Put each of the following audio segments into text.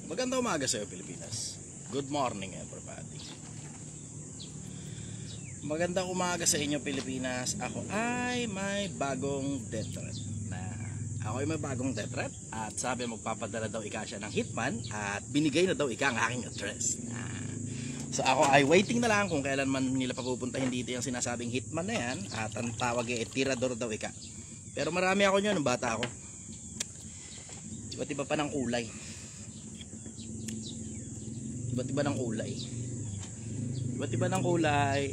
Magandang umaga sa iyo, Pilipinas. Good morning, everybody. Magandang umaga sa inyo, Pilipinas. Ako ay may bagong death threat at sabi magpapadala daw ika siya ng hitman at binigay na daw ika ang aking address. So ako ay waiting na lang kung kailan man nila papupuntahin dito yung sinasabing hitman na yan, at ang tawag ay tirador daw ika. Pero marami ako nyo nung bata ako. Iba't iba pa ng kulay.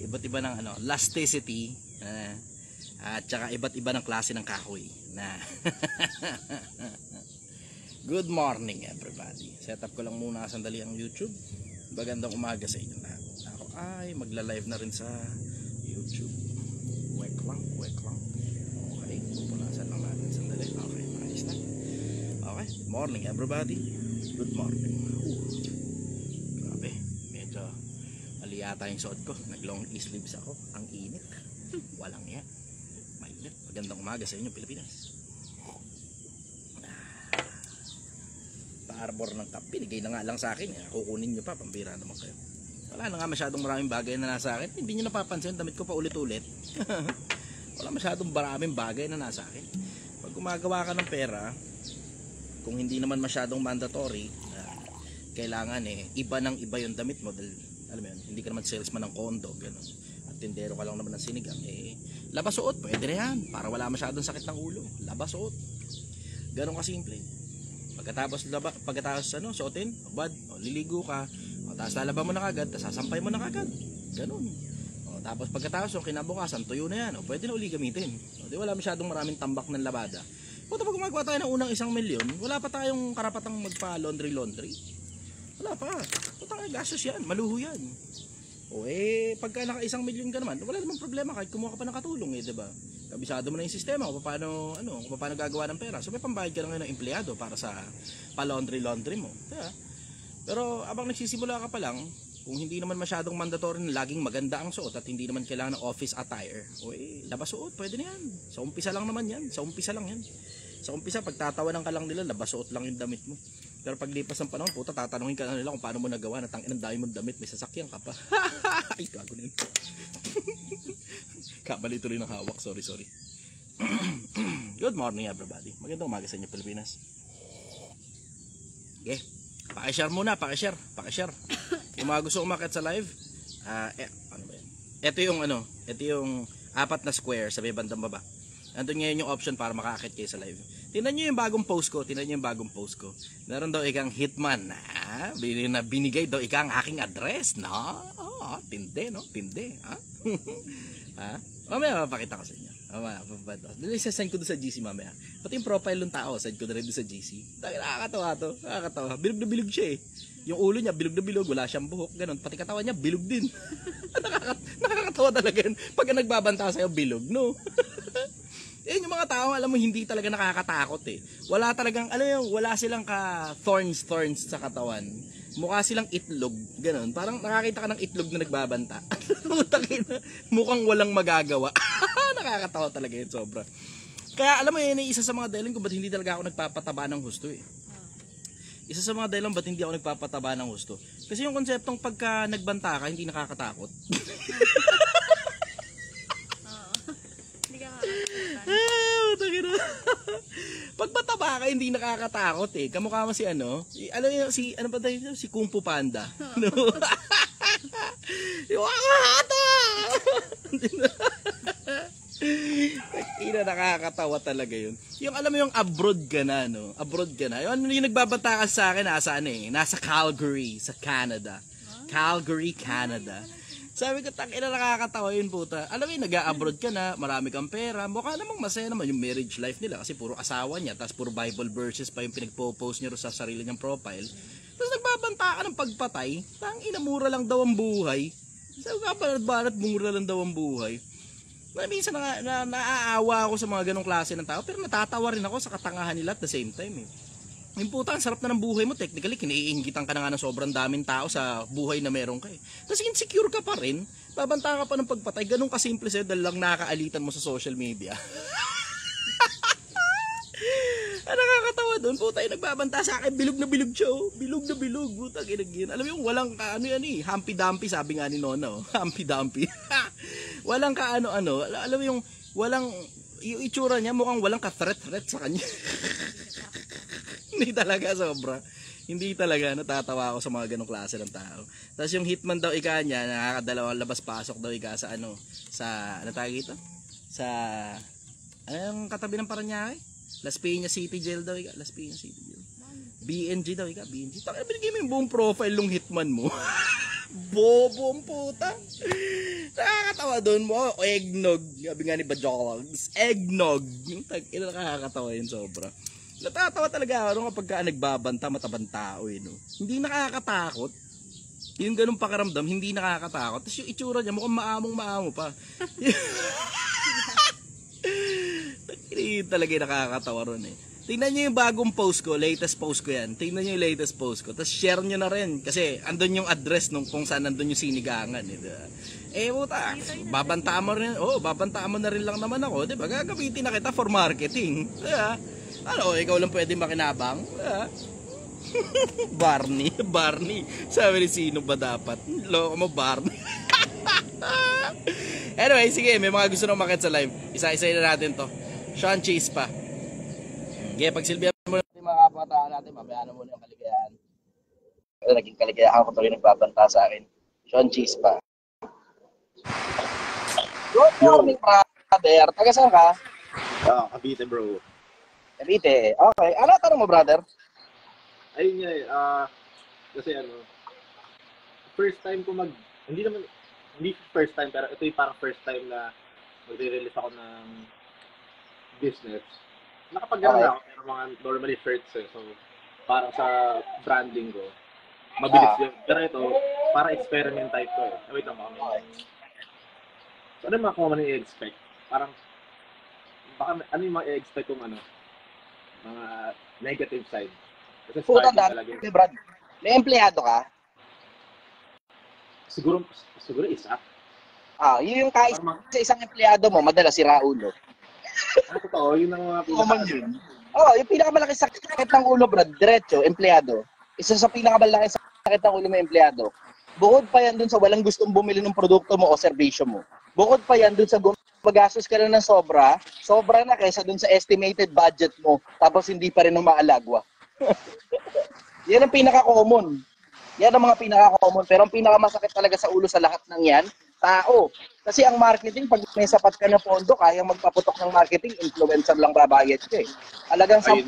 Iba't iba ng elasticity, at saka iba't iba ng klase ng kahoy na. Good morning, everybody. Set up ko lang muna sandali ang YouTube. Magandang umaga sa inyo lahat. Ako ay magla-live na rin sa YouTube. Wek lang. Okay, pupunasan lang natin sandali. Okay, maayos na. Okay, morning everybody. Good morning. Grabe, medyo aliyata yung suot ko. Nag-long sleeves ako. Ang init. Walang yan. Mainit. Magandang umaga sa inyo, Pilipinas. Arbor ng kape, binigay na nga lang sa akin, kukunin nyo pa, pambira naman kayo. Wala na nga masyadong maraming bagay na nasa akin, hindi nyo napapansin, damit ko pa ulit-ulit. Wala masyadong maraming bagay na nasa akin. Pag gumagawa ka ng pera, kung hindi naman masyadong mandatory, kailangan iba ng iba yung damit mo, dahil, alam mo yun, hindi ka naman salesman ng kondo, gano'n. At tindero ka lang naman ng sinigang, labas-suot, pwede na yan, para wala masyadong sakit ng ulo, labas-suot. Gano'n kasimple. Pagkatapos suotin, liligo ka, tapos lalaba mo na kagad, tapos sasampay mo na kagad, ganun. Tapos pagkatapos kinabukasan, tuyo na yan, pwede na uli gamitin. Di wala masyadong maraming tambak ng labada. Pag gumagawa tayo ng unang 1 milyon, wala pa tayong karapatang magpa-laundry. Wala pa. Putang gastos yan, maluho yan. Pagka naka 1 milyon ka naman, wala namang problema kahit kumuha ka pa ng katulong, diba? Kabisado mo na yung sistema kung paano gagawa ng pera. So may pambayad ka na ngayon ng empleyado para sa pa-laundry mo. Diba? Pero abang nagsisimula ka pa lang, kung hindi naman masyadong mandatory na laging maganda ang suot at hindi naman kailangan ng office attire, labas suot, pwede na yan. Sa umpisa lang naman yan. Sa umpisa, pagtatawanan ka lang nila, labas suot lang yung damit mo. Pero pag lipas ng panahon, puta, tatanungin ka na nila kung paano mo nagawa, na tangin ang dami mong damit, may sasakyan ka pa. Ay, gago na yun. Kabali tuloy ng hawak, sorry. Good morning, everybody. Magandang umaga sa inyo, Pilipinas. Okay, pakishare muna, pakishare. Kung mga gusto umakyat sa live, ano ba yan? Ito yung 4 na square sa may bandang baba. Nandun ngayon yung option para makakit kayo sa live. Tingnan nyo yung bagong post ko. Meron daw ikang hitman. Binigay daw ika ang aking address. Tindi. Mamaya mapakita ko sa inyo. Isasend ko doon sa GC mamaya. Pati yung profile ng tao, send ko na rin doon sa GC. Nakakatawa to. Bilog na bilog siya . Yung ulo niya, bilog na bilog. Wala siyang buhok. Ganon. Pati katawan niya, bilog din. Nakakatawa talaga yun. Pag nagbabanta sa'yo, bilog, no? Yan yung mga tao, alam mo, hindi talaga nakakatakot . Wala talagang, wala silang thorns sa katawan. Mukha silang itlog, ganun. Parang nakakita ka ng itlog na nagbabanta. Mukhang walang magagawa. Nakakatawa talaga yun, sobra. Kaya alam mo yun, isa sa mga dahilan kung ba't hindi talaga ako nagpapataba ng husto . Isa sa mga dahilan ba't hindi ako nagpapataba ng husto. Kasi yung konseptong pagka nagbanta ka, hindi nakakatakot. Pag mataba ka, hindi nakakatakot . Kamukha mo si si Kung Fu Panda. No? Nakakatawa talaga yun. Yung alam mo yung abroad ka na. Yung nagbabanta ka sa akin, nasa Calgary, sa Canada. Calgary, Canada. Sabi ko, tangina, nakakatawa yun, puta. Alam mo yun, nag-a-abroad ka na, marami kang pera, mukha namang masaya naman yung marriage life nila kasi puro asawa niya, tapos puro Bible verses pa yung pinagpo-post niya sa sarili niyang profile. Tapos nagbabanta ka ng pagpatay, tangina, mura lang daw ang buhay. Sabi ko, banat mura lang daw ang buhay. Minsan naaawa ako sa mga ganong klase ng tao, pero natatawa rin ako sa katangahan nila at the same time . Yung puta, ang sarap na ng buhay mo. Technically, kiniingitan ka na nga ng sobrang daming tao sa buhay na meron ka . Tapos insecure ka pa rin. Babanta ka pa ng pagpatay. Ganun kasimple sa'yo dahil lang nakaalitan mo sa social media. nakakatawa doon, puta, yung nagbabanta sa akin, bilog na bilog siya, oh. Bilog na bilog, puta, ginagin. Alam mo yung walang ano yan eh, humpy-dumpy, sabi nga ni Nona, oh. Humpy-dumpy. Walang kaano-ano, alam mo yung walang, yung itsura niya mukhang walang ka-threat sa kanya. Hindi talaga, sobra. Hindi talaga, natatawa ako sa mga ganong klase ng tao. Tapos yung hitman daw ika niya, nakakadalawang labas-pasok daw ika sa ano tawag ito? Sa, anong katabi ng Paranaque? Las Piñas City Jail daw ika, Las Piñas City Jail. BNG daw ika, BNG. Taka na binigay mo yung buong profile ng hitman mo. Bobong puta. Nakakatawa doon mo. Eggnog. Sabi nga ni Bajogs. Eggnog. Yung tag-ina nakakatawa yun sobra. Natatawa talaga ako kapag nagbabanta, matabang tao eh, no? Hindi nakakatakot. Yung ganung pakiramdam, hindi nakakatakot. Tapos yung itsura niya, mukhang maamong-maamo pa. Hindi talaga yung nakakatawa ron eh. Tingnan nyo yung bagong post ko, latest post ko yan. Tingnan nyo yung latest post ko. Tapos share nyo na rin. Kasi andun yung address nung kung saan andun yung sinigangan. Puta, babantaan mo rin. Oh, babantaan mo na rin lang naman ako. Diba? Gagamitin na kita for marketing. Diba? Ano, ikaw lang pwede makinabang. Diba? Barney. Sabi ni sino ba dapat? Loko mo, Barney. Anyway, sige, may mga gusto na umakit sa live. Isa-isa na natin to. Sean Cheese pa. Okay, pagsilbihan mo natin mga kapataan natin, mamaya na muna yung kaligayahan. Naging kaligayahan ko tuloy nagbabanta sa akin. Sean Cheese pa. Good morning, brother. Taga saan ka? Cavite, bro. Cavite. Okay. Ano tanong mo, brother? Ayun nga kasi first time ko hindi first time, pero ito yung parang first time na magre-release ako ng business. Nakapag-gano'n ako, pero mga normally shirts eh. So, parang sa branding ko, mabilis yun. Pero ito, parang experiment type ko eh. Wait lang ako. So, ano yung mga common i-expect? Parang, baka ano yung mga i-expect kong mga negative side. Kasi Puta talaga. Brad, may empleyado ka? Siguro isa. Yun yung sa isang empleyado mo, madalas sira ulo. Totoo, yun ang mga common yun. Yung pinakamalaki sakit ng ulo, Brad, diretso, empleyado. Isa sa pinakamalaki sakit ng ulo mo, empleyado. Bukod pa yan dun sa walang gustong bumili ng produkto mo o serbisyo mo. Bukod pa yan dun sa magastos ka na ng sobra na kaysa dun sa estimated budget mo, tapos hindi pa rin maalagwa. Yan ang pinaka-common. Yan ang mga pinaka-common. Pero ang pinakamasakit talaga sa ulo sa lahat ng yan, tao. Kasi ang marketing, pag may sapat ka na pondo, kaya magpaputok ng marketing, influencer lang babayad ka eh. Halagang 10,000,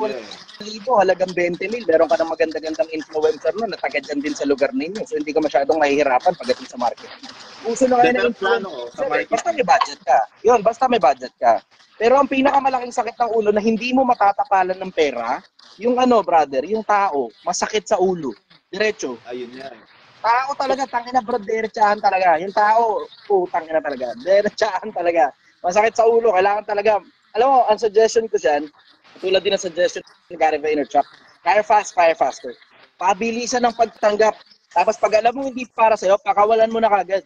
halagang 20,000, meron ka ng maganda-gandang influencer na taga dyan din sa lugar ninyo. So hindi ka masyadong mahihirapan pagdating sa marketing. Uso na ngayon ng influencer, basta may budget ka. Yun, basta may budget ka. Pero ang pinakamalaking sakit ng ulo na hindi mo matatapalan ng pera, yung brother, yung tao, masakit sa ulo. Diretso. Ayun yan. Tao talaga, tangina bro, diretsahan talaga. Yung tao, tangina talaga. Diretsahan talaga. Masakit sa ulo, kailangan talaga. Alam mo, ang suggestion ko dyan, tulad din ang suggestion ni Gary Vaynerchuk, fire fast, fire faster. Pabilisan ng pagtanggap. Tapos pag alam mo hindi para sa'yo, pakawalan mo na kagad.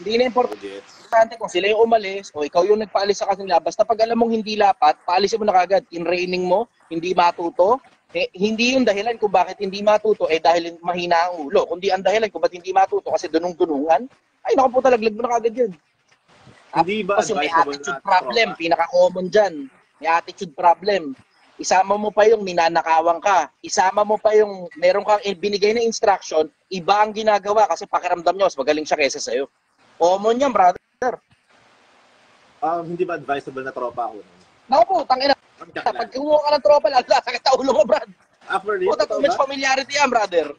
Hindi na importante kung sila yung umalis o ikaw yung nagpaalis sa kanila. Basta pag alam mong hindi lapat, paalisin mo na kagad. In-raining mo, hindi matuto. Hindi yung dahilan kung bakit hindi matuto dahil mahina ang ulo. Kundi ang dahilan kung bakit hindi matuto kasi dunong-dunungan. Ay, naku po, talaglag mo na kagad yun. Hindi ba may attitude problem, pinaka-common dyan. May attitude problem. Isama mo pa yung ninanakawang ka. Isama mo pa yung meron kang binigay na instruction, iba ang ginagawa kasi pakiramdam niya mas magaling siya kaysa sa'yo. Common yan, brother. Hindi ba advisable na tropa ako? Naku po, tangina. Pag kumuha ka ng tropa, sakit sa ulo ko, Brad. Puta, too much familiarity yan, brother.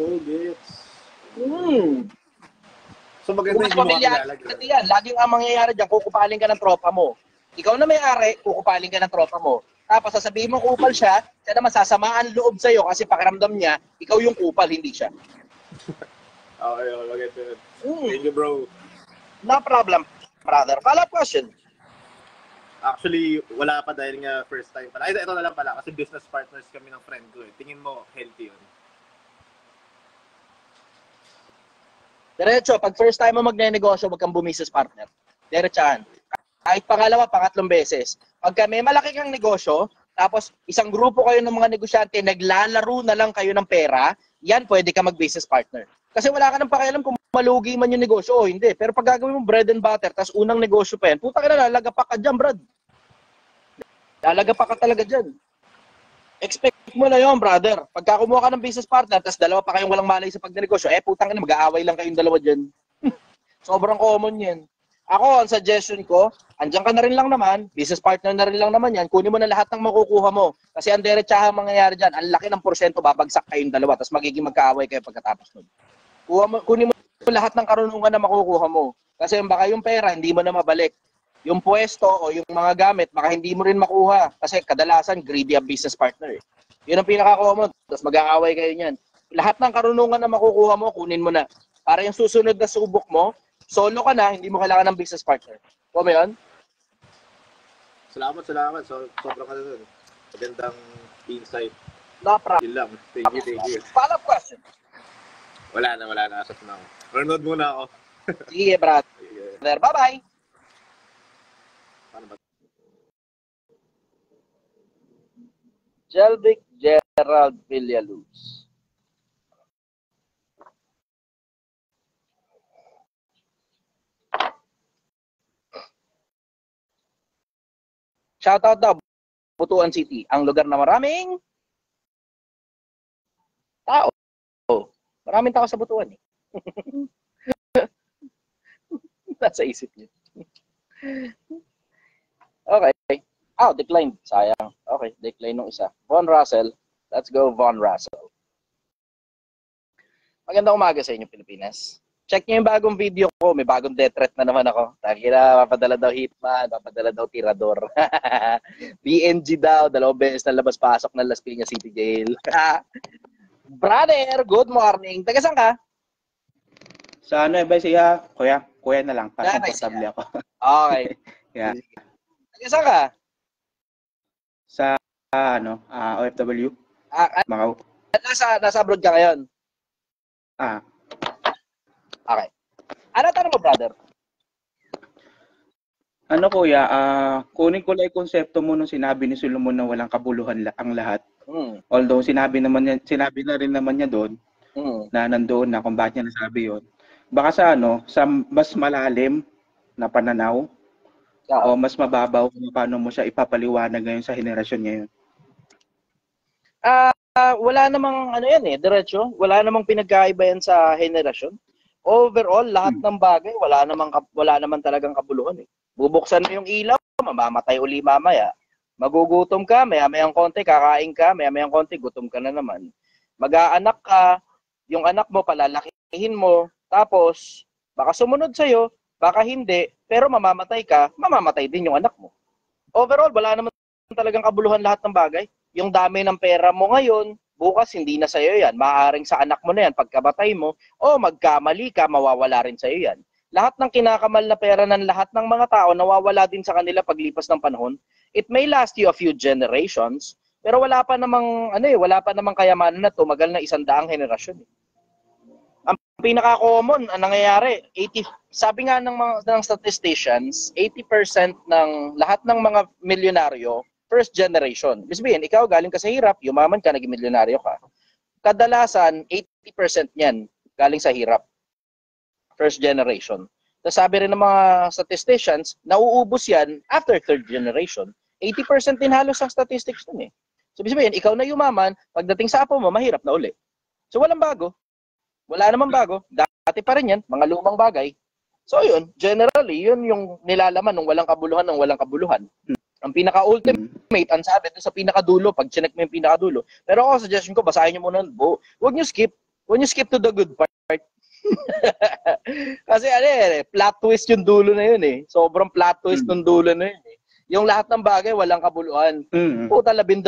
Oh, gets. So Too maganda much familiarity yan. Laging ang mangyayari dyan, kukupaling ka ng tropa mo. Ikaw na may-ari, kukupaling ka ng tropa mo. Tapos sasabihin mo kupal siya naman sasamaan loob sa'yo kasi pakiramdam niya, ikaw yung kupal, hindi siya. Okay, maganda. Thank you, bro. No problem, brother. Follow-up question. Actually, wala pa dahil nga first time pala. Ito na lang pala kasi business partners kami ng friend ko eh. Tingin mo, healthy yun? Diretso, pag first time mo magne-negosyo, wag kang business partner. Diretsahan. Kahit pangalawa, pangatlong beses. Pagka may malaki kang negosyo, tapos isang grupo kayo ng mga negosyante, naglalaro na lang kayo ng pera, yan pwede ka mag-business partner. Kasi wala ka nang pakialam kung malugi man yung negosyo o hindi. Pero pag gagawin mo bread and butter, tapos unang negosyo pa yan, puta ka na, lalagapak ka dyan, brad. Lalagapak ka talaga dyan. Expect mo na yun, brother. Pagka kumuha ka ng business partner, tapos dalawa pa kayong walang malay sa pagnegosyo, putang ina, mag-aaway lang kayong dalawa dyan. Sobrang common yan. Ako, ang suggestion ko, andyan ka na rin lang naman, business partner na rin lang naman yan, kunin mo na lahat ng makukuha mo. Kasi ang diretsahang mangyayari dyan, ang laki ng porsyento, babagsak kayong dalawa, tapos magiging magkaaway kayo pagkatapos nun. Kunin mo lahat ng karunungan na makukuha mo. Kasi baka yung pera, hindi mo na mabalik. Yung pwesto o yung mga gamit, baka hindi mo rin makuha. Kasi kadalasan, greedy ang business partner. Yun ang pinaka-common, tapos mag-aaway kayo niyan. Lahat ng karunungan na makukuha mo, kunin mo na. Para yung susunod na subok mo, solo ka na, hindi mo kailangan ng business partner. O mo yun? Salamat. Sobrang ka na dun. Magandang insight. No problem. Yun lang. Thank you. Follow-up question. Wala na. Asap na ako. Manonood muna ako. Sige, brother. Bye-bye. Paano ba? Jelvic Gerald Villaluz. Shoutout daw, Butuan City, ang lugar na maraming tao. Maraming tao sa Butuan eh. Nasa isip niyo. Okay. Decline. Sayang. Okay, decline nung isa. Von Russell. Let's go, Von Russell. Magandang umaga sa inyo, Pilipinas. Check nyo yung bagong video ko. May bagong death threat na naman ako. Takira, papadala daw hitman, papadala daw tirador. BNG daw, 2 beses na labas-pasok ng Las Piñas City Jail. Brother, good morning. Taga saan ka? Sa ano, siya, kuya na lang. Para komportable ako. Okay. Yeah. Taga saan ka? Sa, OFW. Macau. Nasa abroad ka ngayon? Okay. Ano tanong mo, brother? Ano kuya, kunin ko lang yung konsepto mo nung sinabi ni Solomon na walang kabuluhan ang lahat. Although sinabi na rin naman niya doon na nandoon na kung bakit niya nasabi yon. Baka sa mas malalim na pananaw o mas mababaw kung paano mo siya ipapaliwanag ngayon sa henerasyon ngayon. Wala namang diretso. Wala namang pinagkaiba yan sa henerasyon. Overall, lahat ng bagay, wala naman talagang kabuluhan eh. Bubuksan mo yung ilaw, mamamatay uli mamaya. Magugutom ka, maya-mayang konti, kakain ka, maya-mayang konti, gutom ka na naman. Mag-aanak ka, yung anak mo, palalakihin mo, tapos, baka sumunod sa'yo, baka hindi, pero mamamatay ka, mamamatay din yung anak mo. Overall, wala naman talagang kabuluhan lahat ng bagay. Yung dami ng pera mo ngayon, bukas hindi na sa'yo yan. Maaaring sa anak mo na yan pagkabatay mo, o magkamali ka, mawawala rin sa'yo yan. Lahat ng kinakamal na pera ng lahat ng mga tao, nawawala din sa kanila paglipas ng panahon. It may last you a few generations, pero wala pa namang kayamanan na tumagal na 100 henerasyon. Ang pinaka-common, ang nangyayari, sabi nga ng statisticians, 80% ng lahat ng mga milyonaryo, first generation. Ibig sabihin, ikaw galing ka sa hirap, yumaman ka, naging milyonaryo ka. Kadalasan, 80% niyan galing sa hirap. First generation. Tapos sabi rin ng mga statisticians, nauubos yan after third generation. 80% din halos ang statistics nun eh. So, ibig sabihin, ikaw na yumaman, pagdating sa apo mo, mahirap na uli. So, walang bago. Wala namang bago. Dati pa rin yan, mga lumang bagay. So, yun, generally, yun yung nilalaman ng walang kabuluhan. Ang pinaka-ultimate, ang sabi doon sa pinakadulo, pag chinek mo yung pinakadulo. Pero ako, suggestion ko, basahin nyo muna. Huwag nyo skip. Huwag nyo skip to the good part. Kasi plot twist yung dulo na yun eh. Sobrang plot twist ng dulo na yun eh. Yung lahat ng bagay, walang kabuluhan. Puta, 12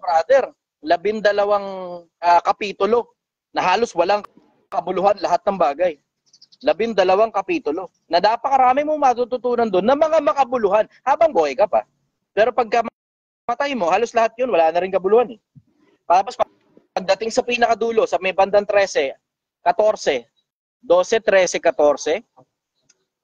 brother. 12 kapitulo na halos walang kabuluhan lahat ng bagay. 12 kapitulo na napakarami mong matututunan doon na mga makabuluhan habang buhay ka pa. Pero pagka matay mo, halos lahat yun, wala na rin kabuluhan eh. Tapos pagdating sa pinakadulo, sa may bandang 13, 14, 12, 13, 14,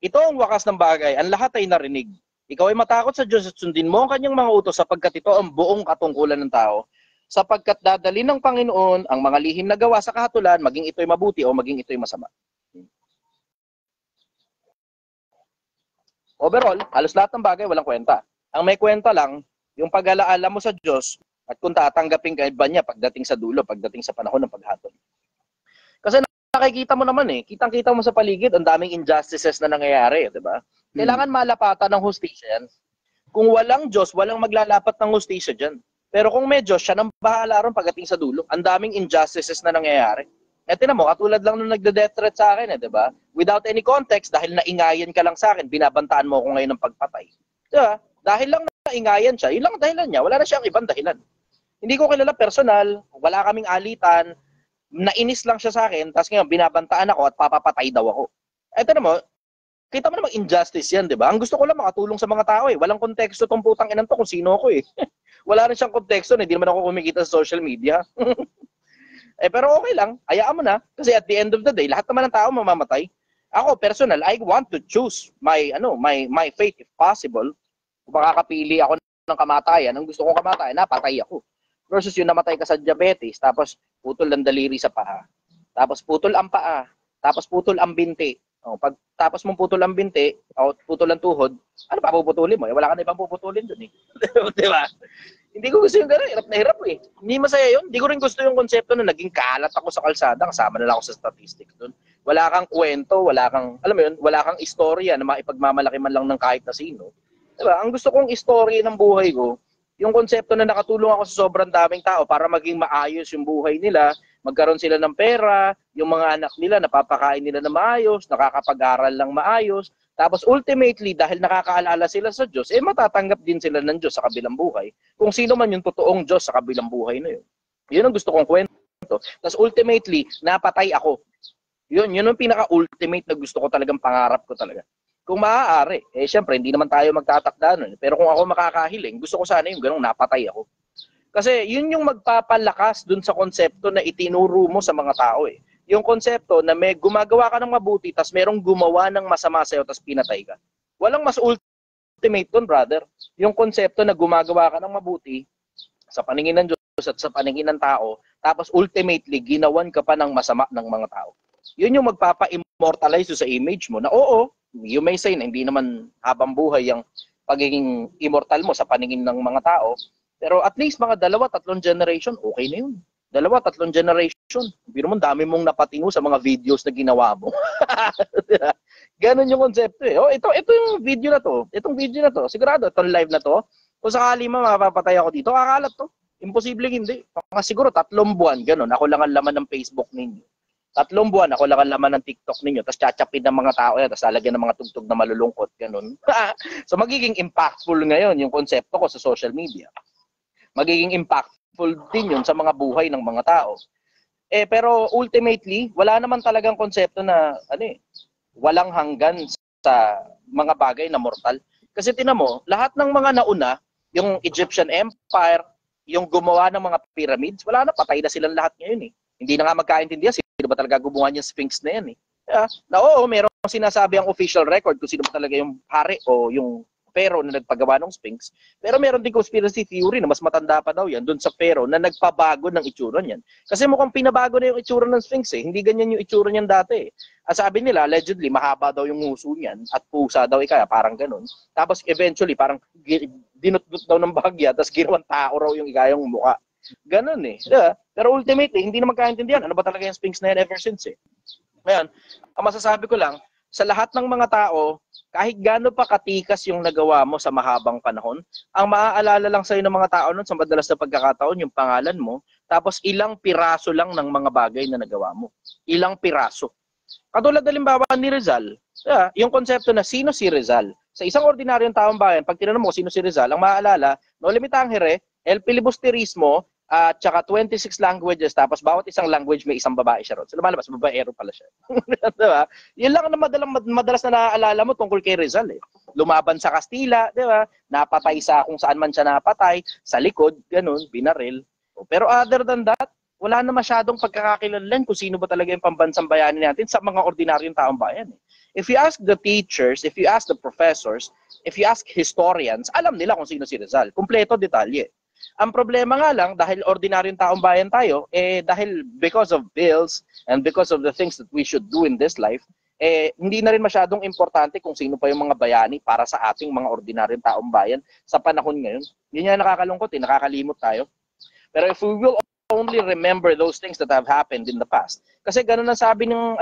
ito ang wakas ng bagay. Ang lahat ay narinig. Ikaw ay matakot sa Diyos at sundin mo ang kanyang mga utos sapagkat ito ang buong katungkulan ng tao. Sapagkat dadali ng Panginoon ang mga lihim na gawa sa kahatulan, maging ito'y mabuti o maging ito'y masama. Overall, halos lahat ng bagay walang kwenta. Ang may kwenta lang, yung pag-alaala mo sa Diyos at kung tatanggapin ka ba niya pagdating sa dulo, pagdating sa panahon ng paghatol. Kasi nakikita mo naman kitang-kita mo sa paligid, ang daming injustices na nangyayari, di ba? Kailangan malapatan ng hustisya yan. Kung walang Diyos, walang maglalapat ng hustisya dyan. Pero kung may Diyos, siya nang bahala ron pagdating sa dulo. Ang daming injustices na nangyayari. Eh, tinan mo, katulad lang nung nagde-death threat sa akin, di ba? Without any context, dahil naingayan ka lang sa akin, binabantaan mo ako ngayon ng pagpatay. Di ba? Dahil lang naingayan siya, yun lang ang dahilan niya. Wala na siyang ibang dahilan. Hindi ko kilala personal, wala kaming alitan, nainis lang siya sa akin, tapos ngayon binabantaan ako at papapatay daw ako. Eh, tinan mo, kita mo namang injustice yan, di ba? Ang gusto ko lang makatulong sa mga tao Walang konteksto tong putang inan to kung sino ako Wala rin siyang konteksto, hindi naman ako kumikita sa social media. Pero okay lang, hayaan mo na. Kasi at the end of the day, lahat naman ng tao mamamatay. Ako, personal, I want to choose my fate if possible. Kung makakapili ako ng kamatayan, ang gusto kong kamatayan, napatay ako. Versus yung namatay ka sa diabetes, tapos putol ang daliri sa paa. Tapos putol ang paa. Tapos putol ang binti. Pag tapos mong putol ang binti, o putol ang tuhod, ano pa puputulin mo? Wala ka na ibang puputulin dun Di ba? Hindi ko gusto yung gano'n. Hirap na hirap Hindi masaya yun. Hindi ko rin gusto yung konsepto na naging kalat ako sa kalsada. Kasama na lang ako sa statistics dun. Wala kang kwento, wala kang, alam mo yun, wala kang istorya na maipagmamalaki man lang ng kahit na sino. Diba? Ang gusto kong istorya ng buhay ko, yung konsepto na nakatulong ako sa sobrang daming tao para maging maayos yung buhay nila, magkaroon sila ng pera, yung mga anak nila napapakain nila na maayos, nakakapag-aral lang maayos, tapos ultimately dahil nakakaalala sila sa Diyos, matatanggap din sila ng Diyos sa kabilang buhay. Kung sino man yung totoong Diyos sa kabilang buhay na yun. Yun ang gusto kong kwento. Tapos ultimately, napatay ako. Yun ang pinaka-ultimate na gusto ko talagang pangarap ko talaga. Kung maaari, syempre, hindi naman tayo magtatakda nun. Pero kung ako makakahiling, gusto ko sana yung ganung napatay ako. Kasi yun yung magpapalakas dun sa konsepto na itinuro mo sa mga tao Yung konsepto na may gumagawa ka ng mabuti, tas merong gumawa ng masama sa'yo, tas pinatay ka. Walang mas ultimate dun, brother. Yung konsepto na gumagawa ka ng mabuti sa paningin ng Diyos at sa paningin ng tao, tapos ultimately, ginawan ka pa ng masama ng mga tao. Yun yung magpapa-immortalize sa image mo na oo, you may say na hindi naman habang buhay ang pagiging immortal mo sa paningin ng mga tao. Pero at least mga 2-3 generation, okay na yun. 2-3 generation. Biro mo, dami mong napatingo sa mga videos na ginawa mo. Ganon yung konsepto ito yung video na to. Itong video na to. Sigurado, itong live na to. Kung sakali mapapatay ako dito, kakalat to. Imposible hindi. Mga siguro 3 buwan, ganon. Ako lang ang laman ng Facebook ninyo. 3 buwan, ako lang ang laman ng TikTok ninyo, tapos chachapin ng mga tao yan, tapos lalagyan ng mga tugtog na malulungkot, ganun. So magiging impactful ngayon yung konsepto ko sa social media. Magiging impactful din yun sa mga buhay ng mga tao. Pero ultimately, wala naman talagang konsepto na, walang hanggan sa mga bagay na mortal. Kasi tinan mo, lahat ng mga nauna, yung Egyptian Empire, yung gumawa ng mga pyramids, wala na, patay na silang lahat ngayon Hindi na nga magkaintindihan sino ba talaga gumawa niyang Sphinx na yan Na oo, meron sinasabi ang official record kung sino ba talaga yung hari o yung Pharaoh na nagpagawa ng Sphinx. Pero meron din conspiracy theory na mas matanda pa daw yan dun sa Pharaoh na nagpabago ng itsura niyan. Kasi mukhang pinabago na yung itsura ng Sphinx Hindi ganyan yung itsura niyan dati At sabi nila, allegedly, mahaba daw yung nguso niyan at pusa daw ikaya, parang ganun. Tapos eventually, parang dinutdut daw ng bahagya, tapos ginawang tao raw yung ikayang mukha. Ganun Diba? Pero ultimately, hindi na magkaintindihan. Ano ba talaga yung Sphinx na yan ever since Ngayon, ang masasabi ko lang, sa lahat ng mga tao, kahit gaano pa katikas yung nagawa mo sa mahabang panahon, ang maaalala lang sa'yo ng mga tao nun sa madalas na pagkakataon, yung pangalan mo, tapos ilang piraso lang ng mga bagay na nagawa mo. Ilang piraso. Katulad halimbawa ni Rizal, yung konsepto na sino si Rizal. Sa isang ordinaryong taong bayan, pag tinanong mo sino si Rizal, ang maaalala, no limitangere, el filibusterismo, at saka 26 languages, tapos bawat isang language may isang babae siya ron. So lumalabas, babaero pala siya. Diba? Yun lang na madalas na naaalala mo tungkol kay Rizal Lumaban sa Kastila, diba? Napatay sa kung saan man siya napatay, sa likod, ganun, binaril. Pero other than that, wala na masyadong pagkakakilanlan kung sino ba talaga yung pambansang bayani natin sa mga ordinaryong taong bayan If you ask the teachers, if you ask the professors, if you ask historians, alam nila kung sino si Rizal. Kumpleto detalye. Ang problema nga lang, dahil ordinaryong taong bayan tayo, dahil because of bills and because of the things that we should do in this life, hindi na rin masyadong importante kung sino pa yung mga bayani para sa ating mga ordinaryong taong bayan sa panahon ngayon. Yun yung nakakalungkot, nakakalimot tayo. Pero if we will only remember those things that have happened in the past, kasi ganun ang sabi ng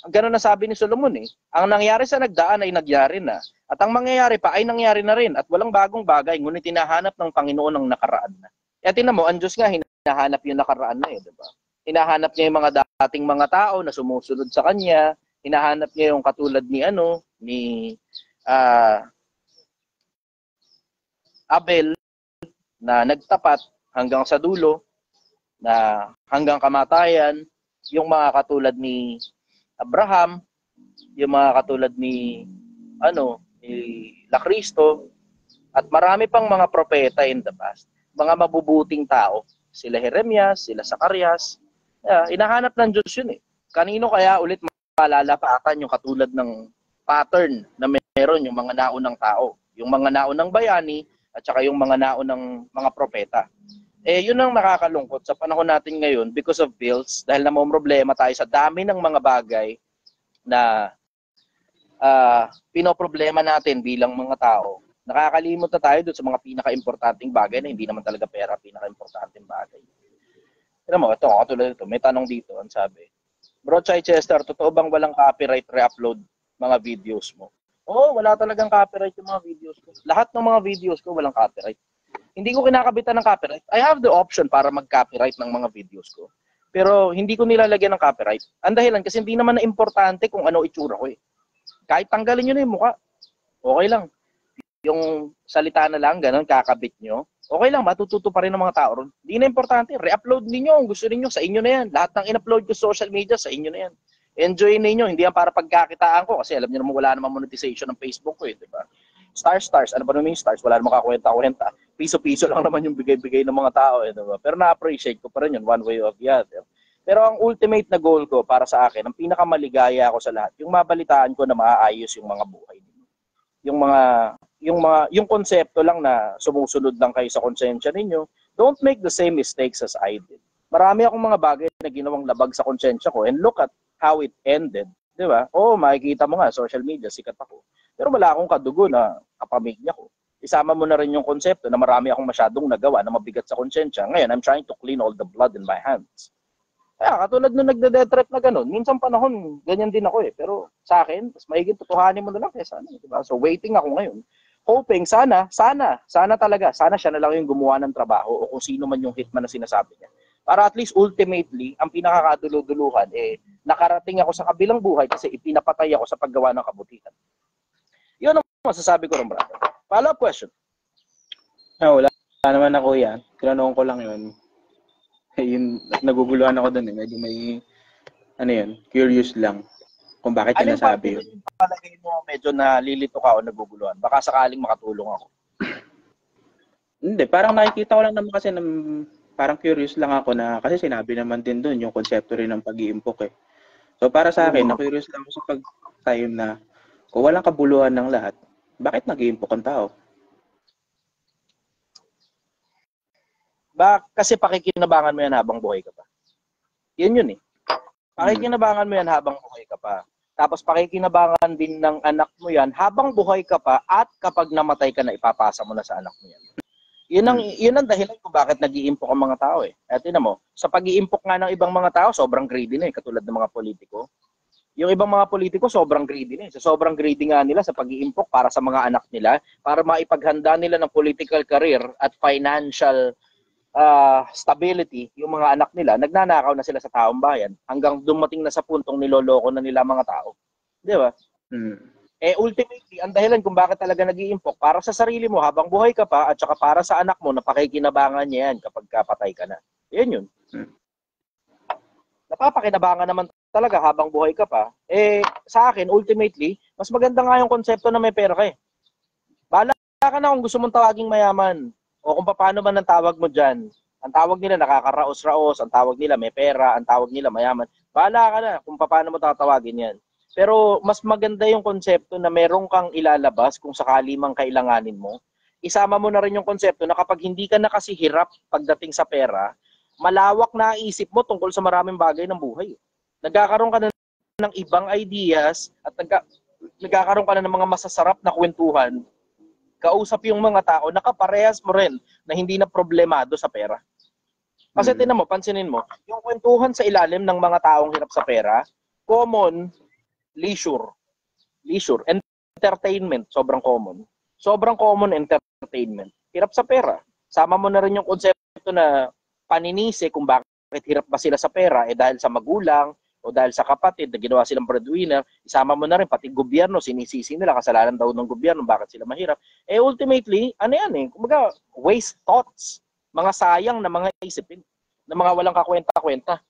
ganun ang sabi ni Solomon ang nangyari sa nagdaan ay nangyari na. At ang mangyayari pa ay nangyari na rin at walang bagong bagay, ngunit hinahanap ng Panginoon ang nakaraan na. Kaya tingnan mo, ang Diyos nga hinahanap yung nakaraan na diba? Hinahanap niya yung mga dating mga tao na sumusunod sa Kanya, hinahanap niya yung katulad ni Abel na nagtapat hanggang sa dulo, na hanggang kamatayan, yung mga katulad ni Abraham, yung mga katulad ni Cristo, at marami pang mga propeta in the past, mga mabubuting tao, sila Jeremias, sila Zacarias, inahanap ng Diyos yun Kanino kaya ulit malalapatan yung katulad ng pattern na meron yung mga naunang tao, yung mga naunang bayani, at saka yung mga naunang mga propeta. Yun ang nakakalungkot sa panahon natin ngayon because of bills, dahil namomroblema tayo sa dami ng mga bagay na pinoproblema natin bilang mga tao. Nakakalimot na tayo doon sa mga pinaka-importanting bagay na hindi naman talaga pera pinaka-importanting bagay. Tignan mo, ito, katulad ito, may tanong dito, ang sabi, Bro Chichester, totoo bang walang copyright re-upload mga videos mo? Oo, wala talagang copyright yung mga videos ko. Lahat ng mga videos ko walang copyright. Hindi ko kinakabitan ng copyright. I have the option para mag-copyright ng mga videos ko. Pero hindi ko nilalagyan ng copyright. Ang dahilan kasi hindi naman na importante kung ano itsura ko Kahit tanggalin nyo na yung mukha, okay lang. Yung salita na lang, ganun, kakabit nyo, okay lang, matututo pa rin ng mga tao ron. Hindi na importante. Re-upload ninyo kung gusto niyo, sa inyo na yan. Lahat ng in-upload ko sa social media, sa inyo na yan. Enjoy ninyo, hindi yan para pagkakitaan ko kasi alam niyo naman wala namang monetization ng Facebook ko di ba? Stars, ano ba naman yung stars? Wala namang kakwenta-kwenta. Piso-piso lang naman yung bigay-bigay ng mga tao di ba? Pero na-appreciate ko pa rin yun, one way or the other. Pero ang ultimate na goal ko para sa akin, ang pinakamaligaya ako sa lahat, yung mabalitaan ko na maaayos yung mga buhay ninyo. Yung konsepto lang na sumusunod lang kayo sa konsensya ninyo, don't make the same mistakes as I did. Marami akong mga bagay na ginawang labag sa konsensya ko and look at how it ended, di ba? Makikita mo nga, social media, sikat ako. Pero wala akong kadugo na kapamilya ko. Isama mo na rin yung konsepto na marami akong masyadong nagawa na mabigat sa konsensya. Ngayon, I'm trying to clean all the blood in my hands. Kaya katulad nung nagde-death threat na gano'n, minsan panahon, ganyan din ako Pero sa akin, mas maiging tutuhanin mo na lang kaysa di ba? So waiting ako ngayon. Hoping, sana talaga, sana siya na lang yung gumawa ng trabaho o kung sino man yung hitman na sinasabi niya. Para at least ultimately, ang pinakakaduluduluhan, nakarating ako sa kabilang buhay kasi ipinapatay ako sa paggawa ng kabutihan. Yun ang masasabi ko rin, brother. Follow-up question. Wala naman ako yan. Tinanong ko lang yun. Yun, naguguluhan ako doon Medyo may, curious lang kung bakit niya nasabi yun. Alin palagay mo medyo nalilito ka o naguguluhan? Baka sakaling makatulong ako. Hindi, parang nakikita ko lang naman kasi parang curious lang ako na kasi sinabi naman din doon yung konsepto rin ng pag-iimpok So para sa akin, na-curious lang ako sa pag-time na kung walang kabuluhan ng lahat, bakit nag-iimpok ang tao? Kasi pakikinabangan mo yan habang buhay ka pa. Yun Pakikinabangan mo yan habang buhay ka pa. Tapos pakikinabangan din ng anak mo yan habang buhay ka pa at kapag namatay ka na ipapasa mo na sa anak mo yan. Yun ang dahilan kung bakit nag-iimpok ang mga tao At tingnan mo, sa pag-iimpok nga ng ibang mga tao, sobrang greedy na katulad ng mga politiko. Yung ibang mga politiko, sobrang greedy na So, sobrang greedy nga nila sa pag-iimpok para sa mga anak nila, para maipaghanda nila ng political career at financial stability, yung mga anak nila, nagnanakaw na sila sa taong bayan hanggang dumating na sa puntong niloloko na nila mga tao. Di ba? Ultimately, ang dahilan kung bakit talaga nag-iimpok, para sa sarili mo habang buhay ka pa at saka para sa anak mo na pakikinabangan niya yan kapag kapatay ka na. Yan yun. Napapakinabangan naman talaga habang buhay ka pa. Sa akin, ultimately, mas maganda nga yung konsepto na may pera ka Bahala ka na kung gusto mong tawaging mayaman o kung paano man ang tawag mo dyan. Ang tawag nila nakakaraos-raos, ang tawag nila may pera, ang tawag nila mayaman. Bahala ka na kung paano mo tatawagin yan. Pero mas maganda yung konsepto na meron kang ilalabas kung sakali mang kailanganin mo. Isama mo na rin yung konsepto na kapag hindi ka na kasi hirap pagdating sa pera, malawak na isip mo tungkol sa maraming bagay ng buhay. Nagkakaroon ka na ng ibang ideas at nagkakaroon ka na ng mga masasarap na kwentuhan, kausap yung mga tao na kaparehas mo rin na hindi na problemado sa pera. Kasi tinan mo, pansinin mo, yung kwentuhan sa ilalim ng mga taong hirap sa pera, common, leisure, entertainment, sobrang common. Sobrang common entertainment. Hirap sa pera. Sama mo na rin yung konsepto na paninisi kung bakit hirap ba sila sa pera, dahil sa magulang, o dahil sa kapatid na ginawa silang breadwinner, isama mo na rin pati gobyerno, sinisisi nila, kasalanan daw ng gobyerno, bakit sila mahirap. Ultimately, ano yan kumbaga, waste thoughts, mga sayang na mga isipin, na mga walang kakwenta-kwenta.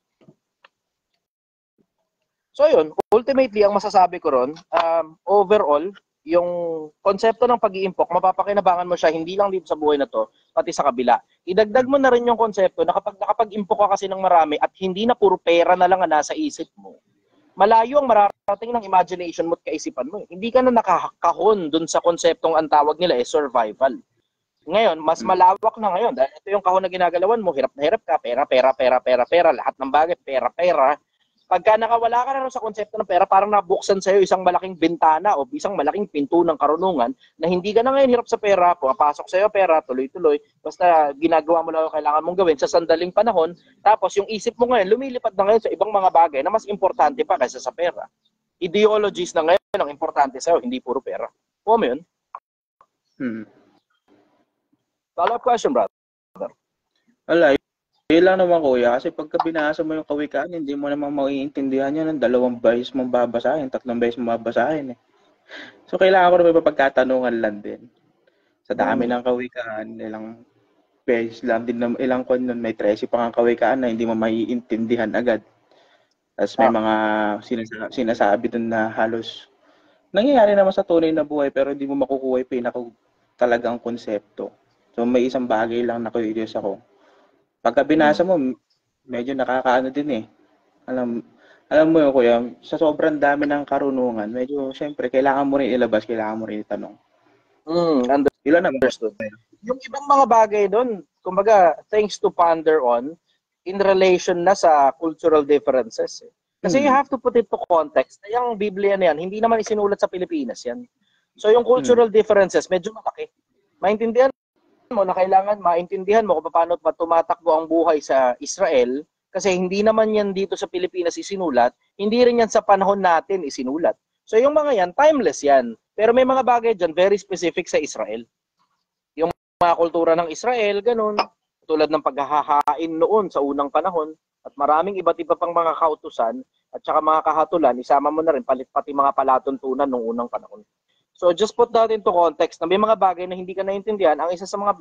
So yun, ultimately, ang masasabi ko ron, overall, yung konsepto ng pag-iimpok, mapapakinabangan mo siya hindi lang dito sa buhay na to, pati sa kabila. Idagdag mo na rin yung konsepto na kapag nakapag-impok ka kasi ng marami at hindi na puro pera na lang ang nasa isip mo, malayo ang mararating ng imagination mo at kaisipan mo. Hindi ka na nakakahon dun sa konseptong ang tawag nila survival. Ngayon, mas malawak na ngayon dahil ito yung kahon na ginagalawan mo, hirap na hirap ka, pera, lahat ng bagay, pera. Pagka nakawala ka na sa konsepto ng pera, parang nabuksan sa'yo isang malaking bintana o isang malaking pinto ng karunungan na hindi ka na ngayon hirap sa pera, pumapasok sa'yo pera, tuloy-tuloy, basta ginagawa mo lang ang kailangan mong gawin sa sandaling panahon, tapos yung isip mo ngayon, lumilipad na ngayon sa ibang mga bagay na mas importante pa kaysa sa pera. Ideologies na ngayon ang importante sa'yo, hindi puro pera. Po mo yun? Follow-up question, brother. Wala, yun lang naman kuya, kasi pagka binasa mo yung kawikaan, hindi mo naman maiintindihan yun ng 2 beses mong babasahin, 3 beses mong babasahin So kailangan ko na may pagkatanungan lang din. Sa dami ng kawikaan, ilang beses lang din, ilang kon nun, may 13 pa nga kawikaan na hindi mo maiintindihan agad. Tapos may mga sinasabi dun na halos nangyayari naman sa tunay na buhay pero hindi mo makukuha yung talagang konsepto. So may isang bagay lang na curious ako. Pagka binasa mo, medyo nakakaano din Alam mo yun, kuya, sa sobrang dami ng karunungan, medyo, syempre, kailangan mo rin ilabas, kailangan mo rin itanong. Understood. Yung ibang mga bagay doon, kumbaga, things to ponder on in relation na sa cultural differences. Kasi you have to put it to context. Yung Biblia na yan, hindi naman isinulat sa Pilipinas yan. So yung cultural differences, medyo malaki. Maintindihan mo na kailangan maintindihan mo kung paano tumatakbo ang buhay sa Israel kasi hindi naman yan dito sa Pilipinas isinulat, hindi rin yan sa panahon natin isinulat. So yung mga yan, timeless yan. Pero may mga bagay dyan very specific sa Israel. Yung mga kultura ng Israel, ganun, tulad ng paghahain noon sa unang panahon at maraming iba't iba pang mga kautusan at saka mga kahatulan, isama mo na rin pati mga palatuntunan noong unang panahon. So just put that into context na may mga bagay na hindi ka naintindihan, ang isa sa mga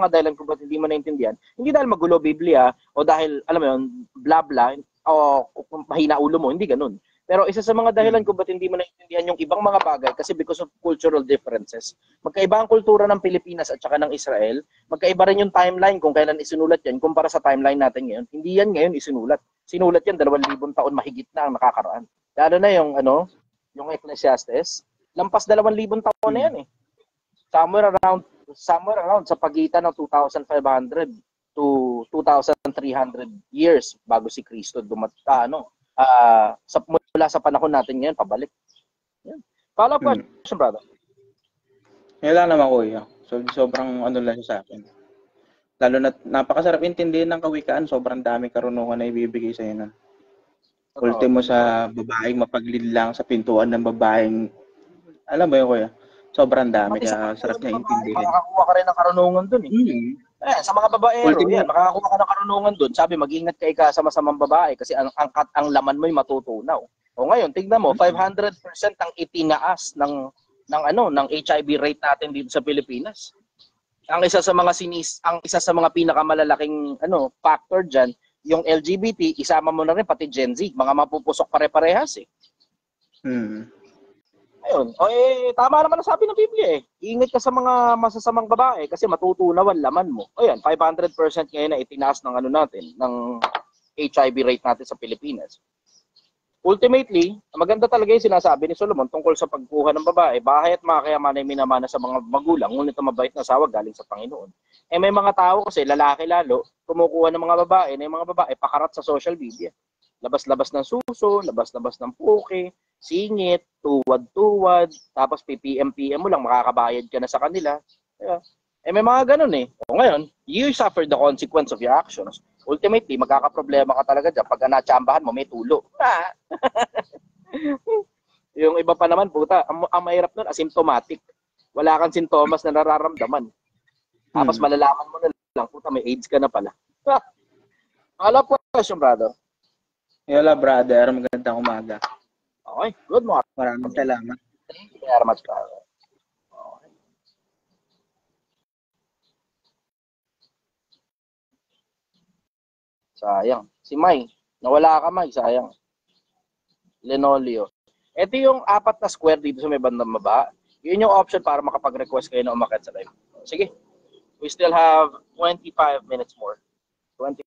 dahilan kung bakit hindi mo naintindihan, hindi dahil magulo Biblia o dahil alam mo yun, bla bla o mahina ulo mo, hindi ganoon. Pero isa sa mga dahilan kung bakit hindi mo naintindihan yung ibang mga bagay kasi because of cultural differences. Magkaiba ang kultura ng Pilipinas at saka ng Israel, magkaiba rin yung timeline kung kailan isinulat yan kumpara sa timeline natin ngayon. Hindi yan ngayon isinulat. Sinulat yan 2,000 taon mahigit na ang nakakaraan. Lalo na yung yung Ecclesiastes. Lampas 2,000 taon na yan Somewhere around sa pagitan ng 2,500 to 2,300 years bago si Kristo dumata mula sa panahon natin ngayon pabalik. Yan. Follow-up question, brother. Yan lang naman kuya. So sobrang lang sa akin. Lalo na napakasarap intindihin ng kawikaan, sobrang daming karunungan na ibibigay sa iyo. Ultimo sa babaeng mapaglinlang sa pintuan ng babaeng alam mo yun, kuya? Sobrang dami. Kaya sarap niya intindihin. Makakakuha ka rin ng karunungan dun sa mga babaero, makakakuha ka ng karunungan dun. Sabi, mag-ingat ka sa masamang babae kasi ang laman mo'y matutunaw. O ngayon, tignan mo, 500% ang itinaas ng HIV rate natin dito sa Pilipinas. Ang isa sa mga pinakamalalaking factor diyan, yung LGBT, isama mo na rin pati Gen Z, mga mapupusok pare-parehas Ayun. Tama naman ang sabi ng Biblia Ingat ka sa mga masasamang babae kasi matutunaw ang laman mo. Ayun, 500% ngayon na itinaas ng natin, ng HIV rate natin sa Pilipinas. ultimately, maganda talaga yung sinasabi ni Solomon tungkol sa pagkuha ng babae. Bahay at makayaman ay minamana sa mga magulang, ngunit ang mabait na asawa galing sa Panginoon. Eh may mga tao kasi, lalaki lalo, kumukuha ng mga babae, na yung mga babae pakarat sa social media. Labas-labas ng suso, labas-labas ng puke, singit, tuwad-tuwad, tapos PPM-PM mo lang, makakabayad ka na sa kanila. Diba? Eh may mga ganun eh. O ngayon, you suffer the consequence of your actions. Ultimately, magkakaproblema ka talaga dyan. Pag natsambahan mo, may tulo. Yung iba pa naman, puta, ang mahirap nun, asymptomatic. Wala kang sintomas na nararamdaman. Tapos malalaman mo na lang, puta, may AIDS ka na pala. Wala po question, brother. Yola, brother. Magandang umaga. Okay, good morning. Maraming salamat. Thank you very much, brother. Okay. Sayang. Si May. Nawala ka, May. Sayang. Lenolio. Ito yung 4 na square dito sa may bandang baba. Yun yung option para makapag-request kayo na umakyat sa live. Sige. We still have 25 minutes more. 25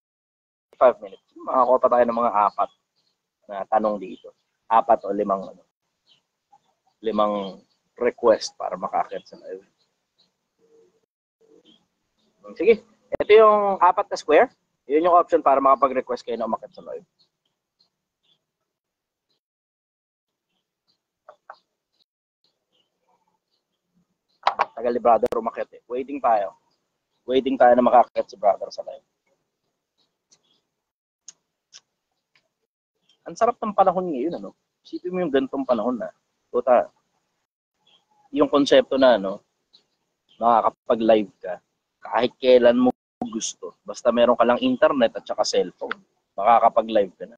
minutes. Makakuha pa tayo ng mga 4 na tanong dito. 4 o 5 request para makaakyat sa live. Sige. Ito yung 4 na square. Yun yung option para makapag-request kayo na umakyat sa live. Tagal ni brother umakyat eh. Waiting tayo na makaakyat si brother sa live. Ang sarap ng panahon ngayon, ano? Isipin mo yung ganitong panahon na. Puta, yung konsepto na, ano, makakapag-live ka, kahit kailan mo gusto. Basta meron ka lang internet at saka cellphone, makakapag-live ka na.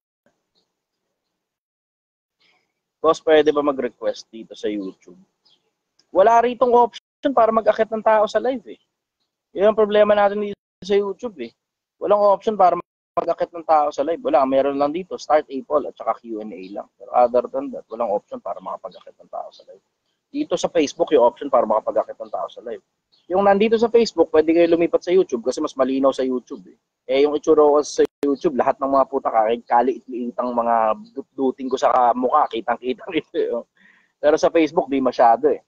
Boss, pwede ba mag-request dito sa YouTube? Wala ritong option para mag-akit ng tao sa live eh. Yun ang problema natin dito sa YouTube eh. Walang option para mag-akit ng tao sa live. Wala, meron lang dito, start a poll at saka Q&A lang. Pero other than that, walang option para makapag-akit ng tao sa live. Dito sa Facebook, yung option para makapag-akit ng tao sa live. Yung nandito sa Facebook, pwede kayo lumipat sa YouTube kasi mas malinaw sa YouTube eh. Eh yung itsura ko sa YouTube, lahat ng mga puta kaliit-liitang mga duting ko sa mukha, kitang-kitang ito eh. Pero sa Facebook, di masyado eh.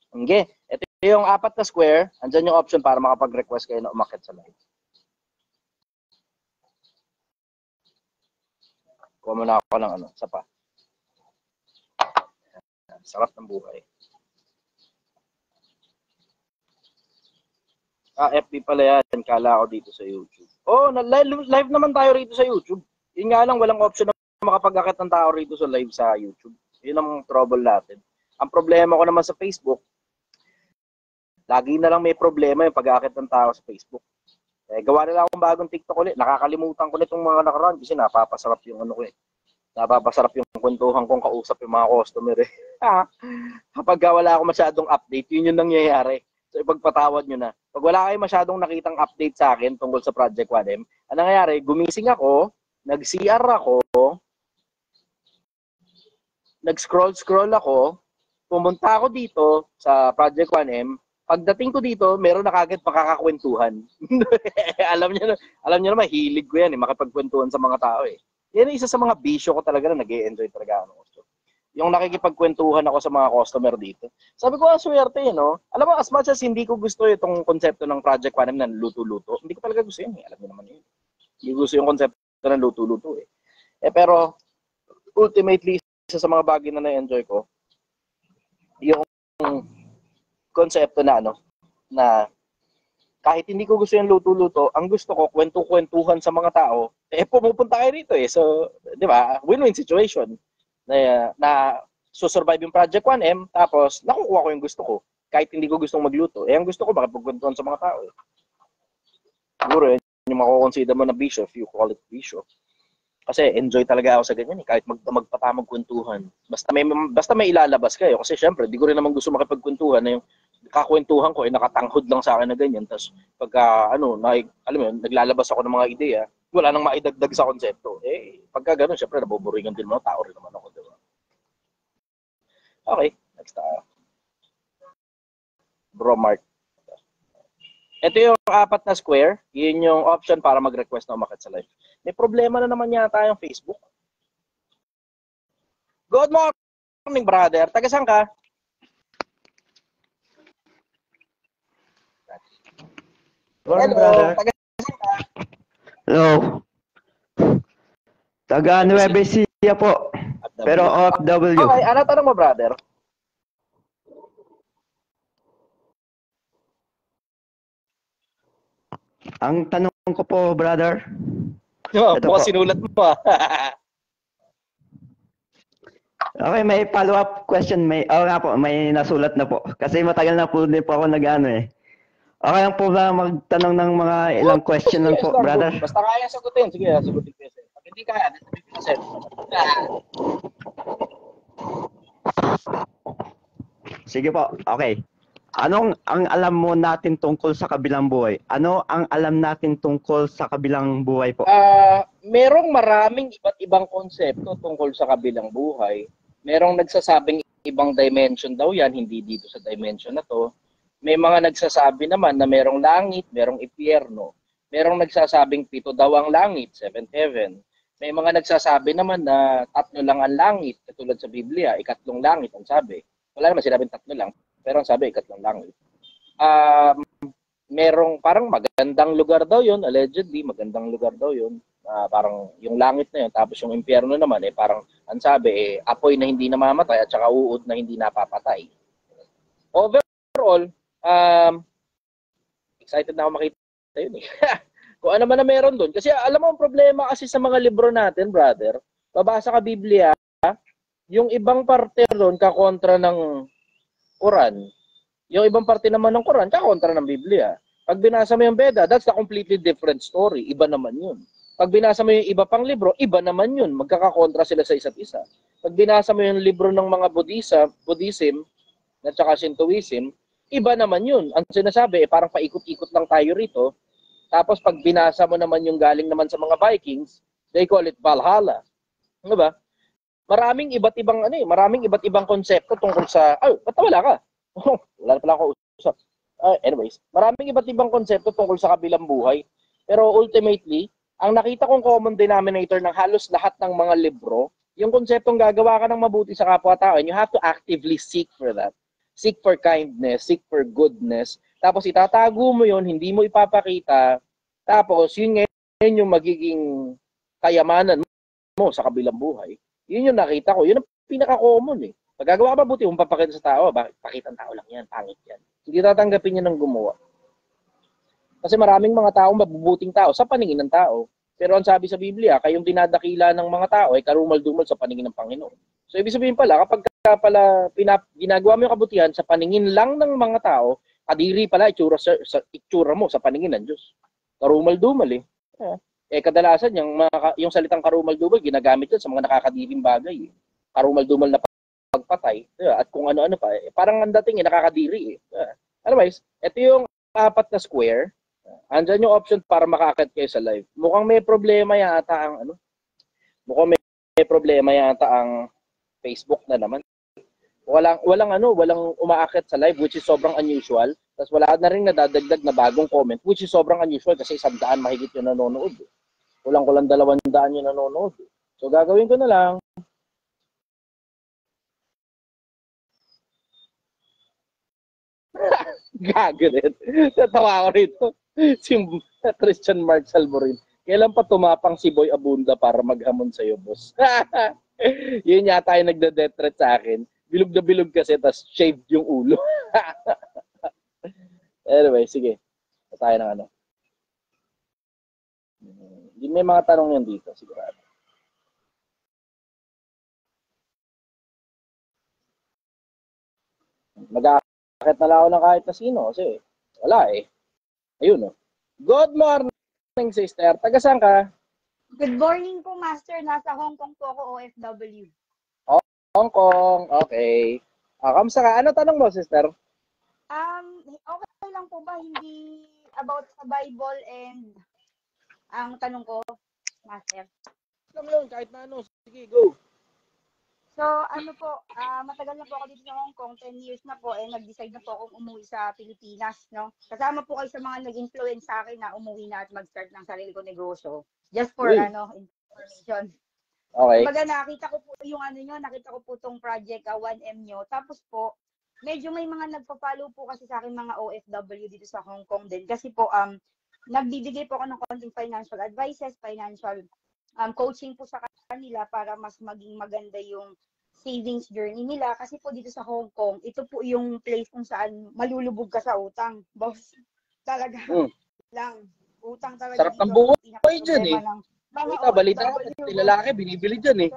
Okay, ito yung 4 na square, andyan yung option para makapag-request kayo na umakyat sa live. Kuha mo na ako ng ano, sapa. Sarap ng buhay. FB pala yan. Kala ko dito sa YouTube. Oh, live naman tayo rito sa YouTube. Yun nga lang, walang option na makapag-akit ng tao rito sa live sa YouTube. Yun ang trouble natin. Ang problema ko naman sa Facebook, lagi na lang may problema yung pag-akit ng tao sa Facebook. Eh, gawa nila akong bagong TikTok ulit. Nakakalimutan ko nitong mga nakaraan kasi napapasarap yung ano ko eh. Napapasarap yung kwentuhan kong kausap yung mga customer eh. Kapag wala ako masyadong update, yun yung nangyayari. So ipagpatawad nyo na. Pag wala kayo masyadong nakitang update sa akin tungkol sa Project 1M, ang nangyayari, gumising ako, nag-CR ako, nag-scroll ako, pumunta ako dito sa Project 1M, pagdating ko dito, meron na kagad makakakwentuhan. alam niyo naman, hilig ko yan eh, makipagkwentuhan sa mga tao eh. Yan isa sa mga bisyo ko talaga na nag-e-enjoy talaga ako. Yung nakikipagkwentuhan ako sa mga customer dito. Sabi ko, swerte eh, no? Alam mo, as much as hindi ko gusto itong konsepto ng Project 1M na luto-luto, hindi ko talaga gusto yun eh. Alam niyo naman yun. Hindi gusto yung konsepto ng luto-luto eh. Pero, ultimately, isa sa mga bagay na na-enjoy ko, yung konsepto na, ano, na kahit hindi ko gusto yung luto-luto, ang gusto ko, kwentuhan sa mga tao, pumupunta kayo rito eh. So, di ba, win-win situation. Na susurvive yung Project 1M, tapos nakukuha ko yung gusto ko. Kahit hindi ko gustong magluto. Ang gusto ko, makipagkwentuhan sa mga tao. Siguro, yung makukonsider mo na bisyo, if you call it bisyo. Kasi enjoy talaga ako sa ganyan. Kahit magpatamag kwentuhan. Basta may ilalabas kayo. Kasi syempre, di ko rin naman gusto makipagkwentuhan na yung kakwentuhan ko, nakatanghod lang sa akin na ganyan. Tapos pagka, alam mo yun, naglalabas ako ng mga ideya, wala nang maidagdag sa konsepto. Pagka gano'n, syempre, nabuburingan din mo. Tao rin naman ako, diba? Okay, next tayo. Bro Mark. Ito yung 4 na square. Yun yung option para mag-request na umakyat sa live. May problema na naman yata yung Facebook. Good morning, brother. Taga saan ka? Morning, Hello. brother. Taga saan ka? Hello. Taga Nueva Ecija po. Pero OFW. Okay, ano tanong mo, brother? Ang tanong ko po, brother. Ito Mukhang po. sinulat mo ah. Okay, may follow-up question. Nga po, may nasulat na po. Kasi matagal na po din po ako nag-ano eh. Okay lang po ba magtanong ng mga ilang question lang po, brother? Basta kaya sagutin. Sige, sagutin ko yan. Pag hindi kaya, sabihin ko na sa'yo. Sige po, okay. Anong ang alam mo natin tungkol sa kabilang buhay? Ano ang alam natin tungkol sa kabilang buhay po? Merong maraming iba't ibang konsepto tungkol sa kabilang buhay. Merong nagsasabing ibang dimension daw yan, hindi dito sa dimension na to. May mga nagsasabi naman na merong langit, merong impyerno. Merong nagsasabing 7 daw ang langit, 7th heaven. May mga nagsasabi naman na 3 lang ang langit, katulad sa Biblia, 3 langit ang sabi. Wala naman sinabing 3 lang, pero ang sabi 3 langit. Merong parang magandang lugar daw yun, allegedly, magandang lugar daw yun. Parang yung langit na yun, tapos yung impyerno naman, parang ang sabi, apoy na hindi namamatay at saka uod na hindi napapatay. Overall, excited na ako makita yun eh. Kung ano man na meron doon. Kasi alam mo ang problema kasi sa mga libro natin, brother, babasa ka Biblia, yung ibang parte doon kakontra ng Quran. Yung ibang parte naman ng Quran, kakontra ng Biblia. Pag binasa mo yung Veda, that's a completely different story. Iba naman yun. Pag binasa mo yung iba pang libro, iba naman yun. Magkakakontra sila sa isa't isa. Pag binasa mo yung libro ng mga Buddhism, at saka Shintoism, iba naman yun. Ang sinasabi, parang paikot-ikot lang tayo rito. Tapos pag binasa mo naman yung galing naman sa mga Vikings, they call it Valhalla. Ano ba? Maraming iba't ibang konsepto tungkol sa, ba't wala ka? Wala na pala ako usap. Anyways, maraming iba't ibang konsepto tungkol sa kabilang buhay. Pero ultimately, ang nakita kong common denominator ng halos lahat ng mga libro, yung konseptong gagawa ka ng mabuti sa kapwa-tao, and you have to actively seek for that. Seek for kindness, seek for goodness. Tapos itatago mo yun, hindi mo ipapakita. Tapos yun ngayon yung magiging kayamanan mo sa kabilang buhay. Yun yung nakita ko. Yun ang pinaka-common eh. Pag gagawa ka mabuti, kung papakita sa tao, pakitang tao lang yan, pangit yan. Hindi tatanggapin yan ng gumawa. Kasi maraming mga tao, mabubuting tao sa paningin ng tao. Pero ang sabi sa Biblia, kayong dinadakila ng mga tao ay karumal-dumal sa paningin ng Panginoon. So ibig sabihin pala, kapag ginagawa mo yung kabutihan sa paningin lang ng mga tao, kadiri pala itsura mo sa paningin ng Diyos. Karumal-dumal eh. Kadalasan yung salitang karumal-dumal ginagamit yun sa mga nakakadiring bagay. Karumal-dumal na pagpatay. At kung ano-ano pa. Parang ang dating nakakadiri eh. Otherwise, ito yung 4 na square. Andyan yung option para makakit kayo sa live. Mukhang may problema yata ang Facebook na naman. Walang umaakit sa live which is sobrang unusual. Tapos wala na rin nadadagdag na bagong comment which is sobrang unusual kasi 100 mahigit yung nanonood. Kulang 200 yung nanonood. So gagawin ko na lang. Gagawin. Natawa ko rito. Si Christian Mark Salmorin. Kailan pa tumapang si Boy Abunda para maghamon sa'yo, boss? Yun yata yung nagda-death threat sa akin. Bilog na bilog kasi, tas shaved yung ulo. Anyway, sige. Tayo ng ano. May mga tanong yan dito, sigurado. Mag-aakit na lang ako ng kahit na sino kasi wala eh. Ayun oh. Good morning, sister. Taga saan ka? Good morning po, Master. Nasa Hong Kong po ako, OFW. Hong Kong. Okay. Kamusta ka? Ano tanong mo, sister? Okay lang po ba? Hindi about sa Bible and ang tanong ko, Master. Alam mo yun, kahit na ano. Sige, go. So, ano po, matagal na po ako dito sa Hong Kong, 10 years na po, nag-decide na po akong umuwi sa Pilipinas, no? Kasama po kayo sa mga nag-influence sa akin na umuwi na at mag-start ng sarili ko negosyo. Just for, information. Okay. Kumbaga nakita ko po yung ano nyo, nakita ko po tong project 1M nyo. Tapos po, medyo may mga nagpa-follow po kasi sa akin mga OFW dito sa Hong Kong din. Kasi po, nagbibigay po ako ng konting financial advices, financial coaching po sa kanila para mas maging maganda yung savings journey nila. Kasi po dito sa Hong Kong, ito po yung place kung saan malulubog ka sa utang. Boss, talaga lang. Utang talaga Sarap dito. ng buhay dyan eh. Mga Balita ko, pati lalaki, binibili dyan eh.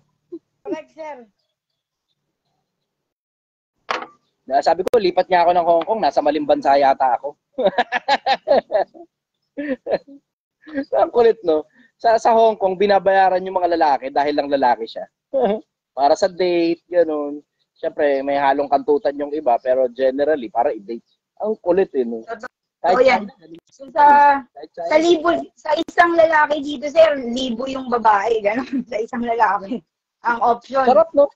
Correct, sir. Sabi ko, lipat niya ako ng Hong Kong, nasa maling bansa yata ako. Ang kulit, no? Sa Hong Kong, binabayaran yung mga lalaki dahil lang lalaki siya. Para sa date, gano'n. Siyempre, may halong kantutan yung iba, pero generally, para i-date. Ang kulit, eh, no? Yan. So, sa isang lalaki dito, sir, 1,000 yung babae, gano'n, sa isang lalaki. Ang option. Sarap, no?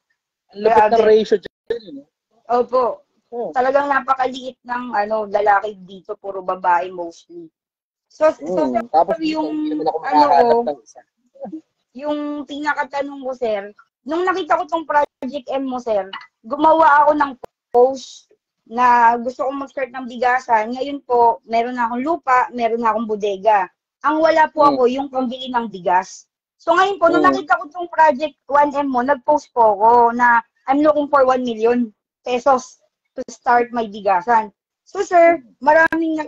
Ang lapit ng ratio dyan, no? Opo. Talagang napakaliit ng lalaki dito, puro babae mostly. So tapos yung yung pinakatanong ko, sir, nung nakita ko tong Project M mo, sir, gumawa ako ng post na gusto kong mag-start ng bigasan. Ngayon po, meron na akong lupa, meron na akong bodega. Ang wala po ako, yung pambili ng bigas. So ngayon po, nung nakita ko tong Project 1M mo, nag-post po ako na I'm looking for 1 million pesos to start my bigasan. So sir, maraming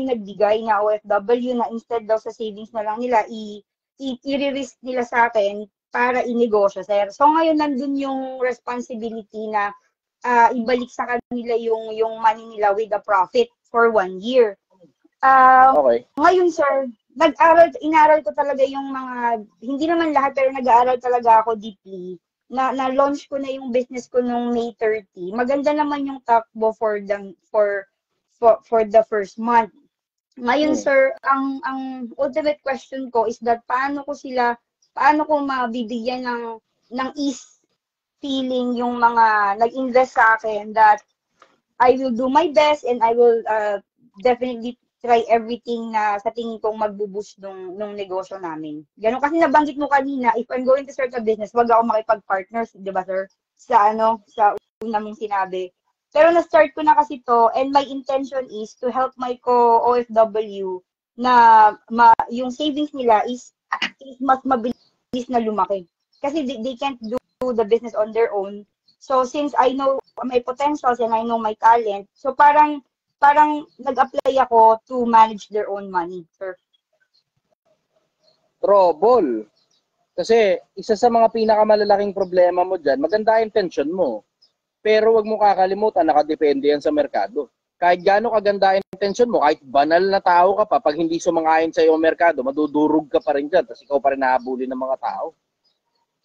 nagbigay na OFW na instead daw sa savings na lang nila i-risk nila sa akin para inegosyo, sir. So ngayon nandun yung responsibility na ibalik sa kanila yung money nila with a profit for 1 year. Okay. Ngayon sir, inaral ko talaga yung mga, hindi naman lahat pero nag-aaral talaga ako deeply. Na-launch ko na yung business ko nung May 30. Maganda naman yung takbo for the first month. Ngayon, sir, ang ultimate question ko is that paano ko mabibigyan ng ease feeling yung mga nag-invest sa akin that I will do my best and I will definitely try everything na sa tingin kong magbo-boost nung negosyo namin. Ganun kasi nabanggit mo kanina, if I'm going to start a business, wag ako makipag-partners, 'di ba, sir? Sa una mong sinabi. Pero na-start ko na kasi to and my intention is to help my co-OFW na yung savings nila is mas mabilis na lumaki. Kasi they can't do the business on their own. So since I know my potentials and I know my talent, so parang nag-apply ako to manage their own money, sir. Trouble. Kasi isa sa mga pinakamalalaking problema mo dyan, maganda intention mo. Pero wag mo kakalimutan, nakadepende yan sa merkado. Kahit gaano kaganda intention mo, kahit banal na tao ka pa, pag hindi sumang-ayon sa iyong merkado, madudurog ka pa rin dyan, tapos ikaw pa rin nahabulin ng mga tao.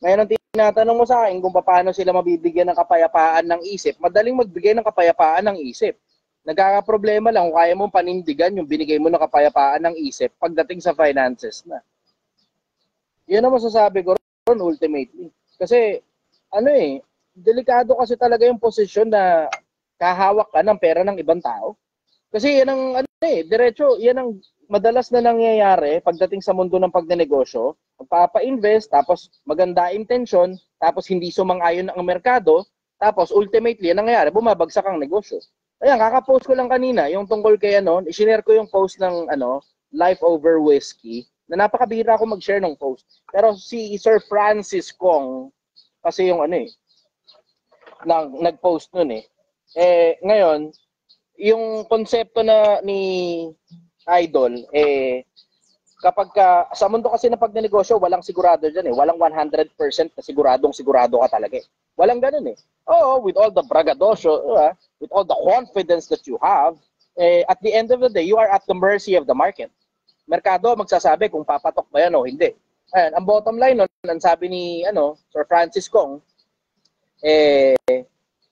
Ngayon, ang tinatanong mo sa akin kung paano sila mabibigyan ng kapayapaan ng isip, madaling magbigay ng kapayapaan ng isip. Nagkakaproblema lang kung kaya mong panindigan yung binigay mo ng kapayapaan ng isip pagdating sa finances na. Yun ang masasabi ko ron ultimately. Kasi, delikado kasi talaga yung posisyon na kahawak ka ng pera ng ibang tao. Kasi yan ang, diretso, yan ang madalas na nangyayari pagdating sa mundo ng pagnenegosyo. Magpapa-invest, tapos maganda intention, tapos hindi sumang-ayon ang merkado, tapos ultimately, yan nangyayari, bumabagsak ang negosyo. Ayan, kaka-post ko lang kanina, yung tungkol kay i-share ko yung post ng Life Over Whiskey, na napakabihira ako mag-share ng post. Pero si Sir Francis Kong, kasi yung nag-post nun ngayon, yung konsepto na ni Idol, kapag sa mundo kasi ng pagnenegosyo, walang sigurado dyan Walang 100% na sigurado ka talaga Walang ganun Oo, with all the bragadosyo, with all the confidence that you have, at the end of the day, you are at the mercy of the market. Merkado magsasabi kung papatok ba yan o hindi. Ayan, ang bottom line nun, ang sabi ni Sir Francis Kong,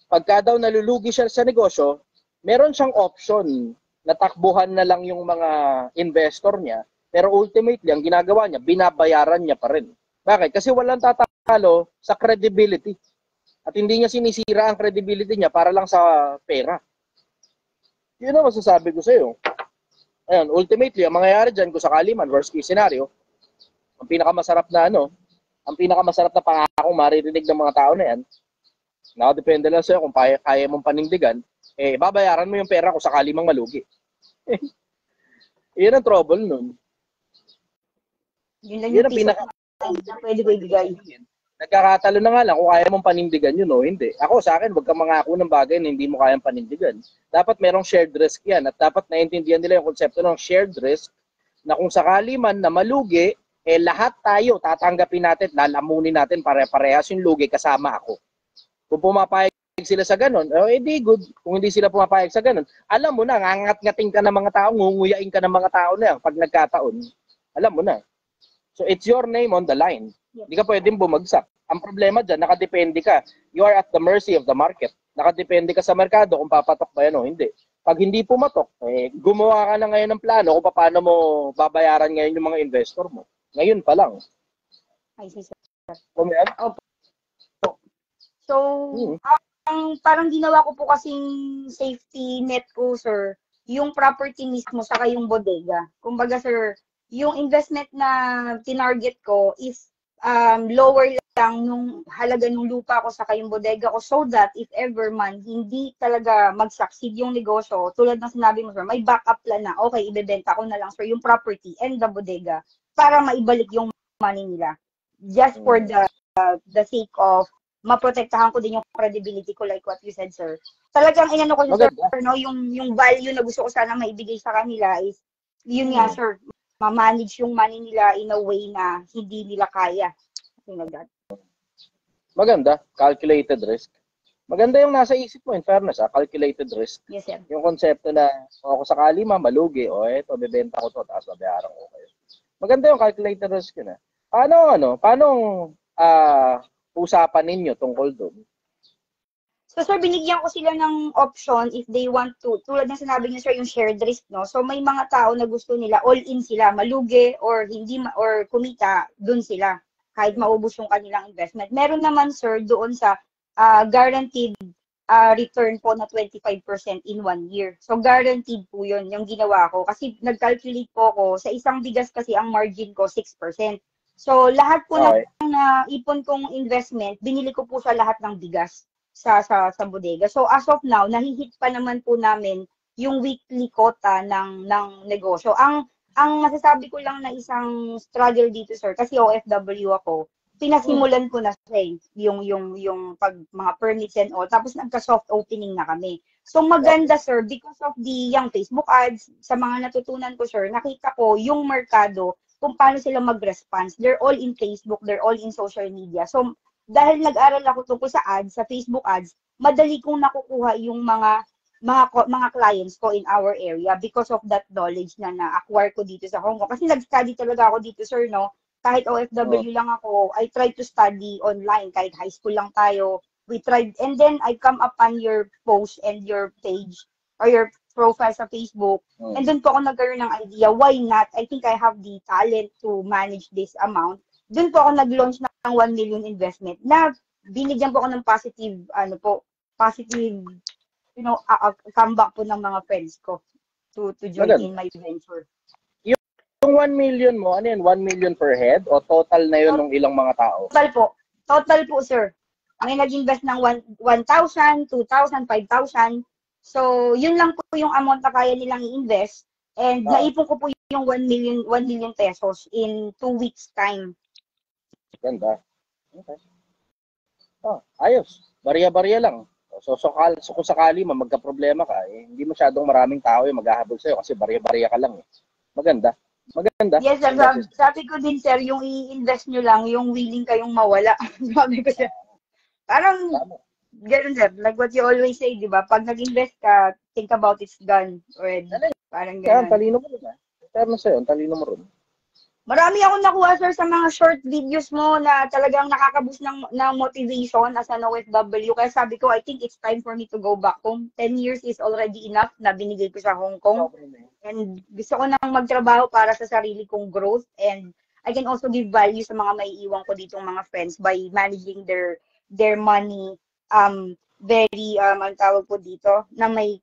pagka daw nalulugi siya sa negosyo, meron siyang option na takbuhan na lang yung mga investor niya, pero ultimately, ang ginagawa niya, binabayaran niya pa rin. Bakit? Kasi walang tatalo sa credibility. At hindi niya sinisira ang credibility niya para lang sa pera. Yun ang masasabi ko sa iyo. Ayun, ultimately, ang mangyayari dyan, kung sakali man, worst case scenario, ang pinakamasarap na ang pinakamasarap na pangako maririnig ng mga tao na yan, nakadepende lang sa'yo kung kaya mong panindigan, babayaran mo yung pera kung sakali mang malugi. Yun ang trouble nun. Yun lang Yun yung ang piece of mind na pwede ko ibigay. Nagkakatalo na nga lang kung kaya mong panindigan yun o hindi. Ako sa akin, wag kang mangako ng bagay na hindi mo kayang panindigan. Dapat merong shared risk yan at dapat naintindihan nila yung konsepto ng shared risk na kung sakali man na malugi, lahat tayo tatanggapin natin, lalamunin natin pare-parehas yung lugi kasama ako. Kung pumapayag sila sa ganun, di good. Kung hindi sila pumapayag sa ganun, alam mo na, ngangat-ngating ka ng mga tao, ngunguyain ka ng mga tao na yan pag nagkataon. Alam mo na. So it's your name on the line. Hindi ka pwedeng bumagsak. Ang problema dyan, nakadepende ka. You are at the mercy of the market. Nakadepende ka sa merkado kung papatok ba yan o hindi. Pag hindi pumatok, gumawa ka na ngayon ng plano kung paano mo babayaran ngayon yung mga investor mo. Ngayon pa lang. I see, sir. Opo. So, ang parang ginawa ko po kasing safety net ko, sir, yung property mismo saka yung bodega. Kumbaga, sir, yung investment na tinarget ko is lower lang nung halaga ng lupa ko saka yung bodega ko so that if ever man hindi talaga mag-succeed yung negosyo, tulad ng sinabi mo, sir, may backup plan na, okay, ibebenta ko na lang, sir, yung property and the bodega para maibalik yung money nila. Just for the sake of maprotektahan ko din yung credibility ko like what you said, sir. Talagang inano ko sir, no, yung value na gusto ko sana maibigay sa kanila is yun nga, sir, ma-manage yung money nila in a way na hindi nila kaya. Like that. Maganda, calculated risk. Maganda yung nasa isip mo, in fairness, calculated risk. Yes, sir. Yung konsepto na kung ako sakali malugi, eto, bebenta ko to, tapos babayaran ko kayo. Maganda yung calculated risk yun. Paano usapan ninyo tungkol doon? So, sir, binigyan ko sila ng option if they want to. Tulad ng sinabi niyo, sir, yung shared risk, no? So, may mga tao na gusto nila all-in sila, malugi or hindi or kumita, dun sila. Kahit maubos yung kanilang investment. Meron naman, sir, doon sa guaranteed return po na 25% in 1 year. So, guaranteed po yun, yung ginawa ko. Kasi nag-calculate po ko, sa isang bigas kasi ang margin ko 6%. So, lahat po na ipon kong investment, binili ko po sa lahat ng bigas sa bodega. So, as of now, nahihit pa naman po namin yung weekly quota ng negosyo. Ang masasabi ko lang na isang struggle dito, sir, kasi OFW ako, pinasimulan ko na yung pag mga permits and all, tapos nagka-soft opening na kami. So maganda, sir, because of the yung Facebook ads, sa mga natutunan ko, sir, nakita ko yung merkado kung paano sila mag-response. They're all in Facebook, they're all in social media. So dahil nag-aral ako tungkol sa ads, sa Facebook ads, madali kong nakukuha yung mga clients ko in our area because of that knowledge na na-acquire ko dito sa Hong Kong. Kasi nag-study talaga ako dito, sir, no? Kahit OFW lang ako, I tried to study online. Kahit high school lang tayo, we tried. And then, I come upon your post and your page or your profile sa Facebook. And doon po ako nagkaroon ng idea, why not? I think I have the talent to manage this amount. Doon po ako nag-launch ng 1 million investment na binigyan po ako ng positive, comeback po ng mga friends ko to join in my venture. Yung 1 million mo, ano yun? 1 million per head o total na yun ng ilang mga tao? Total po, sir. May nag-invest ng 1,000, 2,000, 5,000. So, yun lang po yung amount na kaya nilang i-invest. And naipon ko po yung 1 million pesos in 2 weeks time. Ganda. Okay. Ayos. Barya-barya lang. So kung sakali magka-problema ka, hindi masyadong maraming tao yung maghahabol sa'yo kasi barya-barya ka lang. Maganda. Yes, sir. Sabi ko din, sir, yung i-invest nyo lang, yung willing kayong mawala. Sabi ko, sir. Parang, ganun, sir. Like what you always say, di ba? Pag nag-invest ka, think about it's done. Parang ganun. Talino mo rin. Pero sa'yo, talino mo rin. Marami akong nakuha, sir, sa mga short videos mo na talagang nakaka-boost ng motivation as an OFW. Kaya sabi ko, I think it's time for me to go back home. 10 years is already enough na binigay ko sa Hong Kong. And gusto ko nang magtrabaho para sa sarili kong growth. And I can also give value sa mga maiiwan ko ditong mga friends by managing their money very, ang tawag po dito, na may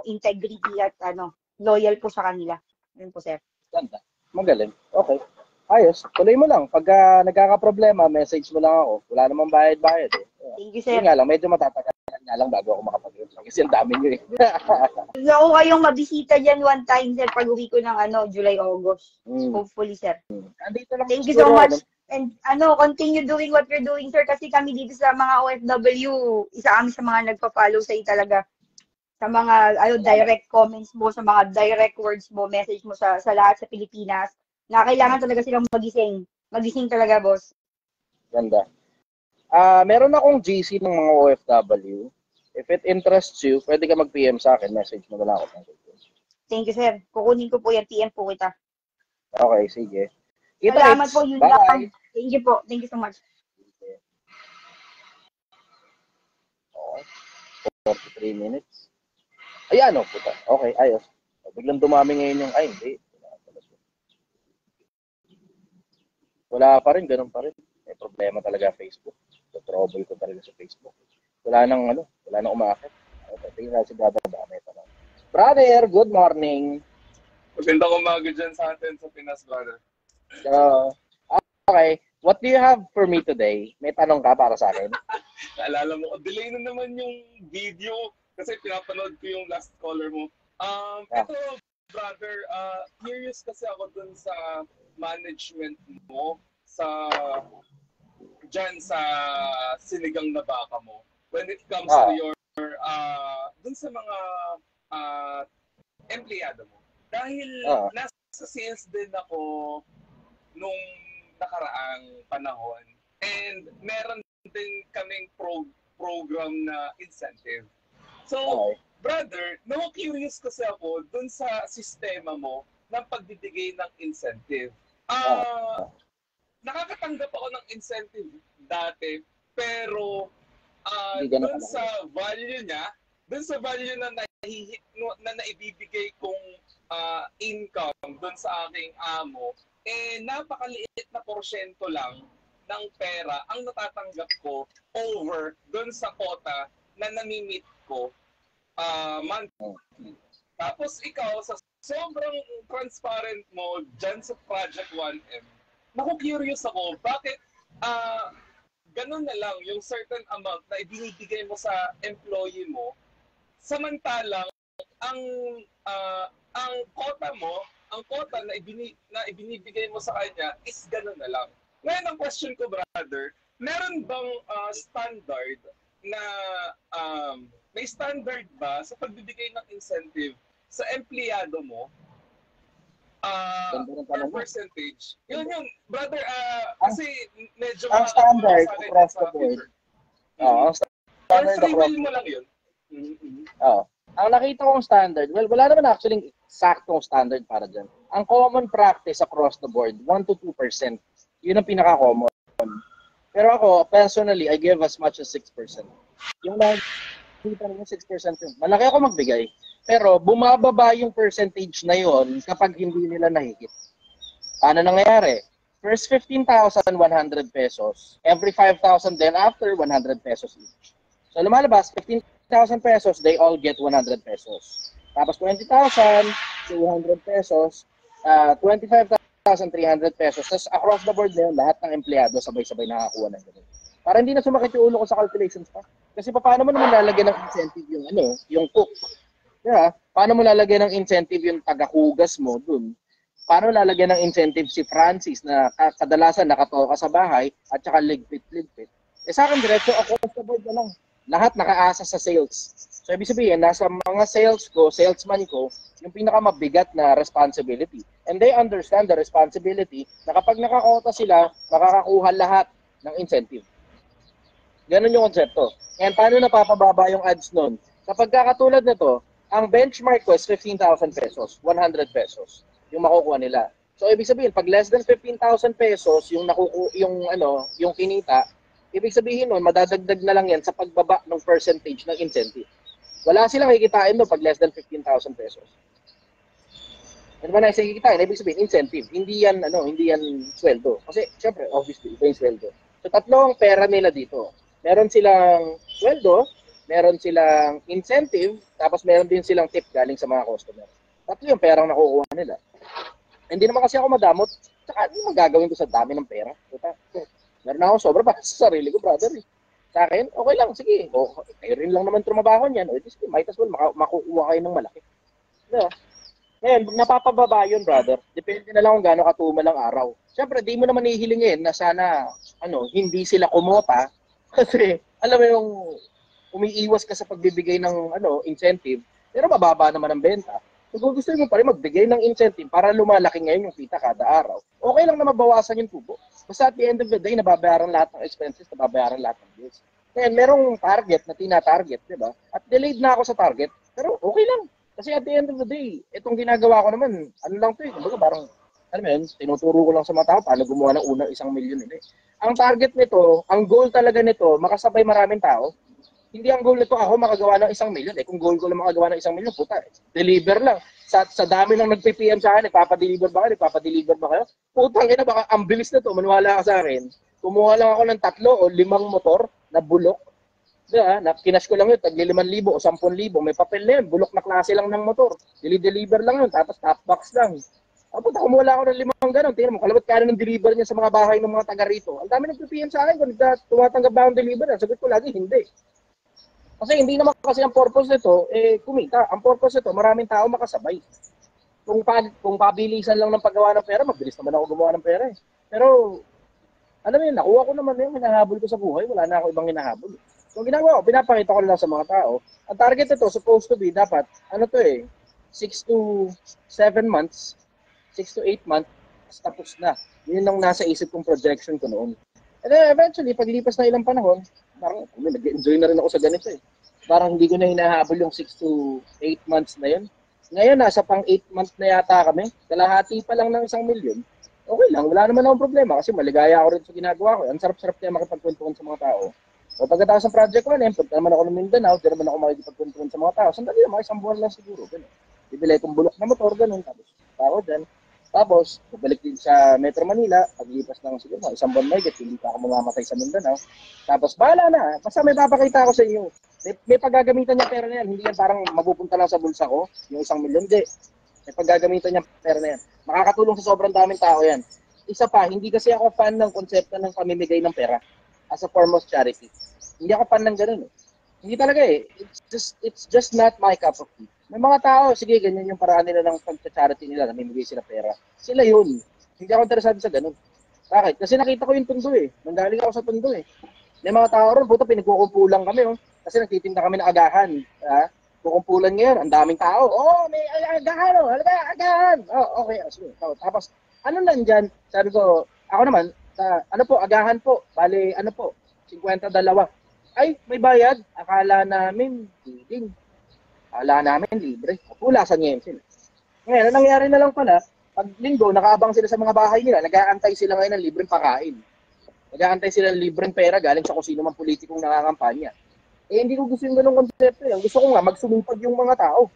integrity at loyal po sa kanila. Yun po, sir. Ganda. Magaling. Okay. Ayos, tuloy mo lang. Pagka nagkaka-problema, message mo lang ako. Wala namang bayad-bayad eh. Thank you, sir. Yun nga lang, medyo matatagal nga lang bago ako makapag-review. Kasi ang dami nyo eh. Gusto ko kayong mabisita dyan one time, sir, pag uwi ko ng July, August. Hopefully, sir. Andito lang Thank you siguro, so much. And continue doing what you're doing, sir, kasi kami dito sa mga OFW, isa kami sa mga nagpa-follow sa talaga. Sa mga direct comments mo, sa mga direct words mo, message mo sa lahat sa Pilipinas, na kailangan talaga silang magising. Magising talaga, boss. Ganda. Meron akong GC ng mga OFW. If it interests you, pwede ka mag-PM sa akin. Message mo na lang ako. Thank you, sir. Kukunin ko po yan. PM po kita. Okay, sige. Salamat po, yun lang. Thank you po. Thank you so much. Okay. 43 minutes. Ayan, puta. Okay, ayos. Biglang dumami ngayon yung, hindi. Wala pa rin, ganun pa rin. May problema talaga Facebook. Trouble ko talaga sa Facebook. Wala nang umakit. Tingnan si Brother Dami pa lang. Brother, good morning. Magandang umaga dyan sa atin sa Pinas, brother. Okay. What do you have for me today? May tanong ka para sa akin? Naalala mo, delay na naman yung video kasi pinapanood ko yung last caller mo. Ito, brother, curious kasi ako dun sa management mo dyan sa sinigang na baka mo. When it comes to your, dun sa mga empleyado mo. Dahil nasa sales din ako nung nakaraang panahon. And meron din kaming program na incentive. So, brother, curious kasi ako dun sa sistema mo ng pagbibigay ng incentive. Nakakatanggap ako ng incentive dati, pero dun sa value niya, dun sa value na naibibigay kong income dun sa aking amo, napakaliit na porsyento lang ng pera ang natatanggap ko over dun sa quota na namimit ko monthly. Tapos ikaw, sa sobrang transparent mo dyan sa Project 1M, curious ako, bakit ganun na lang yung certain amount na ibinibigay mo sa employee mo, samantalang ang quota mo, ang quota na ibinibigay mo sa kanya is ganun na lang. Ngayon, ang question ko, brother, meron bang standard na may standard ba sa pagbibigay ng incentive sa empleyado mo per percentage? Yun, brother, kasi medyo ang standard across the board. Ang standard across mo lang yun. Ang nakita kong standard, wala naman actually saktong standard para dyan. Ang common practice across the board, 1 to 2%. Yun ang pinaka-common. Pero ako, personally, I give as much as 6%. Yung nakita ng 6% yun. Malaki ako magbigay. Pero bumababa yung percentage na yun kapag hindi nila nahigit. Paano nangyayari? First 15,100 pesos. Every 5,000 then after 100 pesos each. So lumalabas, 15,000 pesos, they all get 100 pesos. Tapos 20,000, 200 pesos, 25,300 pesos. Tapos across the board na yun, lahat ng empleyado sabay-sabay nakakuha ng ganun. Para hindi na sumakit yung ulo ko sa calculations pa. Kasi paano mo naman lalagyan ng incentive yung cook? Yeah, paano mo lalagyan ng incentive yung taga-hugas mo dun? Paano lalagyan ng incentive si Francis na kadalasan nakatoka sa bahay at saka ligpit-ligpit? Sa akin, diretso across the board na lang. Lahat nakaasa sa sales. So, ibig sabihin, nasa mga salesman ko, yung pinakamabigat na responsibility. And they understand the responsibility na kapag nakakota sila, makakakuha lahat ng incentive. Ganun yung konsepto. And paano napapababa yung ads nun? Kapag kakatulad na to, ang benchmark ko is 15,000 pesos, 100 pesos, yung makukuha nila. So, ibig sabihin, pag less than 15,000 pesos, yung kinita, ibig sabihin nun, madadagdag na lang yan sa pagbaba ng percentage ng incentive. Wala silang kikitain doon pag less than 15,000 pesos. Ano ba na isang kikitain? Ibig sabihin, incentive. Hindi yan sweldo. Kasi, syempre, obviously, iba yung sweldo. So, tatlo ang pera nila dito. Meron silang sweldo, meron silang incentive, tapos meron din silang tip galing sa mga customer. Tatlo yung perang nakukuha nila. Hindi naman kasi ako madamot. Tsaka, ano yung magagawin ko sa dami ng pera? Puta, meron ako sobra para sa sarili ko, brother. Eh. Sa akin, okay lang, sige. O, kayo rin lang naman trumabaho niyan. O, sige, might as well, makukuha kayo ng malaki. Diba? Ngayon, napapababa yun, brother. Depende na lang kung gaano katumal ang araw. Siyempre, di mo naman ihilingin na sana, hindi sila kumota. Kasi, alam mo yung umiiwas ka sa pagbibigay ng, incentive, pero mababa naman ang benta. So, kung gusto mo pa rin magbigay ng incentive para lumalaki ngayon yung kita kada araw, okay lang na mabawasan yung tubo. Basta at the end of the day, nababayaran lahat ng expenses, nababayaran lahat ng bills. Ngayon, merong target na tina-target, di ba? At delayed na ako sa target, pero okay lang. Kasi at the end of the day, itong ginagawa ko naman, lang to eh. Kumbaga parang, tinuturo ko lang sa mga tao paano gumawa ng unang 1 milyon. Ang target nito, ang goal talaga nito, makasabay maraming tao. Hindi ang goal nito ako makagawa ng 1 milyon. Kung goal ko lang makagawa ng 1 milyon, puta, deliver lang. Sa dami ng nag-PPM sa akin, nagpapadeliver ba kayo? Putang ina, baka ang bilis na to, maniwala ka sa akin. Kumuha lang ako ng 3 o 5 motor na bulok. Diba? Kinash ko lang yun, tagli 5,000 o 10,000. May papel na yun, bulok na klase lang ng motor. Deliver lang yun, tapos top box lang. Puta, kumuha lang ako ng 5 gano'n. Tingnan mo, kalawat ka ng deliver niya sa mga bahay ng mga taga rito. Ang dami nag-PPM sa akin kung tumatanggap ba ang deliver. Sagot ko lagi, hindi. Kasi hindi naman kasi ang purpose nito, kumita. Ang purpose nito, maraming tao makasabay. Kung pabilisan lang ng paggawa ng pera, mabilis naman ako gumawa ng pera eh. Pero, alam mo yun, nakuha ko naman yung hinahabol ko sa buhay. Wala na ako ibang hinahabol. So, ginagawa ko, pinapakita ko lang sa mga tao. Ang target nito, supposed to be, dapat, 6 to 7 months, 6 to 8 months, tapos na. Yun ang nasa isip kong projection ko noon. And then eventually, paglipas na ilang panahon, parang nag-enjoy na rin ako sa ganito eh. Parang hindi ko na hinahabol yung 6 to 8 months na yun. Ngayon, nasa pang 8 months na yata kami. Kalahati pa lang ng 1 milyon. Okay lang, wala naman akong problema kasi maligaya ako rin sa ginagawa ko. Ang sarap-sarap kaya makipagkwentuhan sa mga tao. O pagkatapos ng project ko, punta naman ako ng Mindanao, di naman ako makikipagkwentuhan sa mga tao. Sandali naman, 1 buwan lang siguro. Ganun. Bibili itong bulok na motor, ganun. Tapos, tao dyan. Tapos, balik din sa Metro Manila, paglipas ng siguro, 1 buwan may hindi pa ako mamamatay sa Mindanao. Tapos, bahala na. Basta may papakita ako sa inyo. May paggagamitan niya pera na yan. Hindi yan parang mapupunta lang sa bulsa ko, yung 1 milyon. Hindi. May paggagamitan niya pera na yan. Makakatulong sa sobrang daming tao yan. Isa pa, hindi kasi ako fan ng konsepto ng pamimigay ng pera as a form of charity. Hindi ako fan ng ganun eh. Hindi talaga eh. It's just not my cup of tea. May mga tao, sige, ganyan yung paraan nila ng pag-charity nila, namimigay sila pera. Sila yun. Hindi ako interesado sa ganun. Bakit? Kasi nakita ko yung tundo eh. Nanggaling ako sa tundo eh. May mga tao ron, puto, pinagkukumpulan kami oh. Kasi nagtitinda kami ng agahan. Kukumpulan ngayon, ang daming tao. Oh, may agahan oh. Halaga, agahan. Oh, okay. Sige. Tapos, ano lang dyan? Sabi ko, ako naman, agahan po. Bali, 52. Ay, may bayad. Akala namin, bidding. Akala namin, libre. Pulasan ngayon sila. Ngayon, ang nangyari na lang pala, pag linggo, nakaabang sila sa mga bahay nila, nag-aantay sila ngayon ng libreng pakain. Nag-aantay sila ng libreng pera galing sa kung sino mang politikong nakakampanya. Hindi ko gusto yung ganung konsepto. Ang gusto ko nga, magsumipag yung mga tao.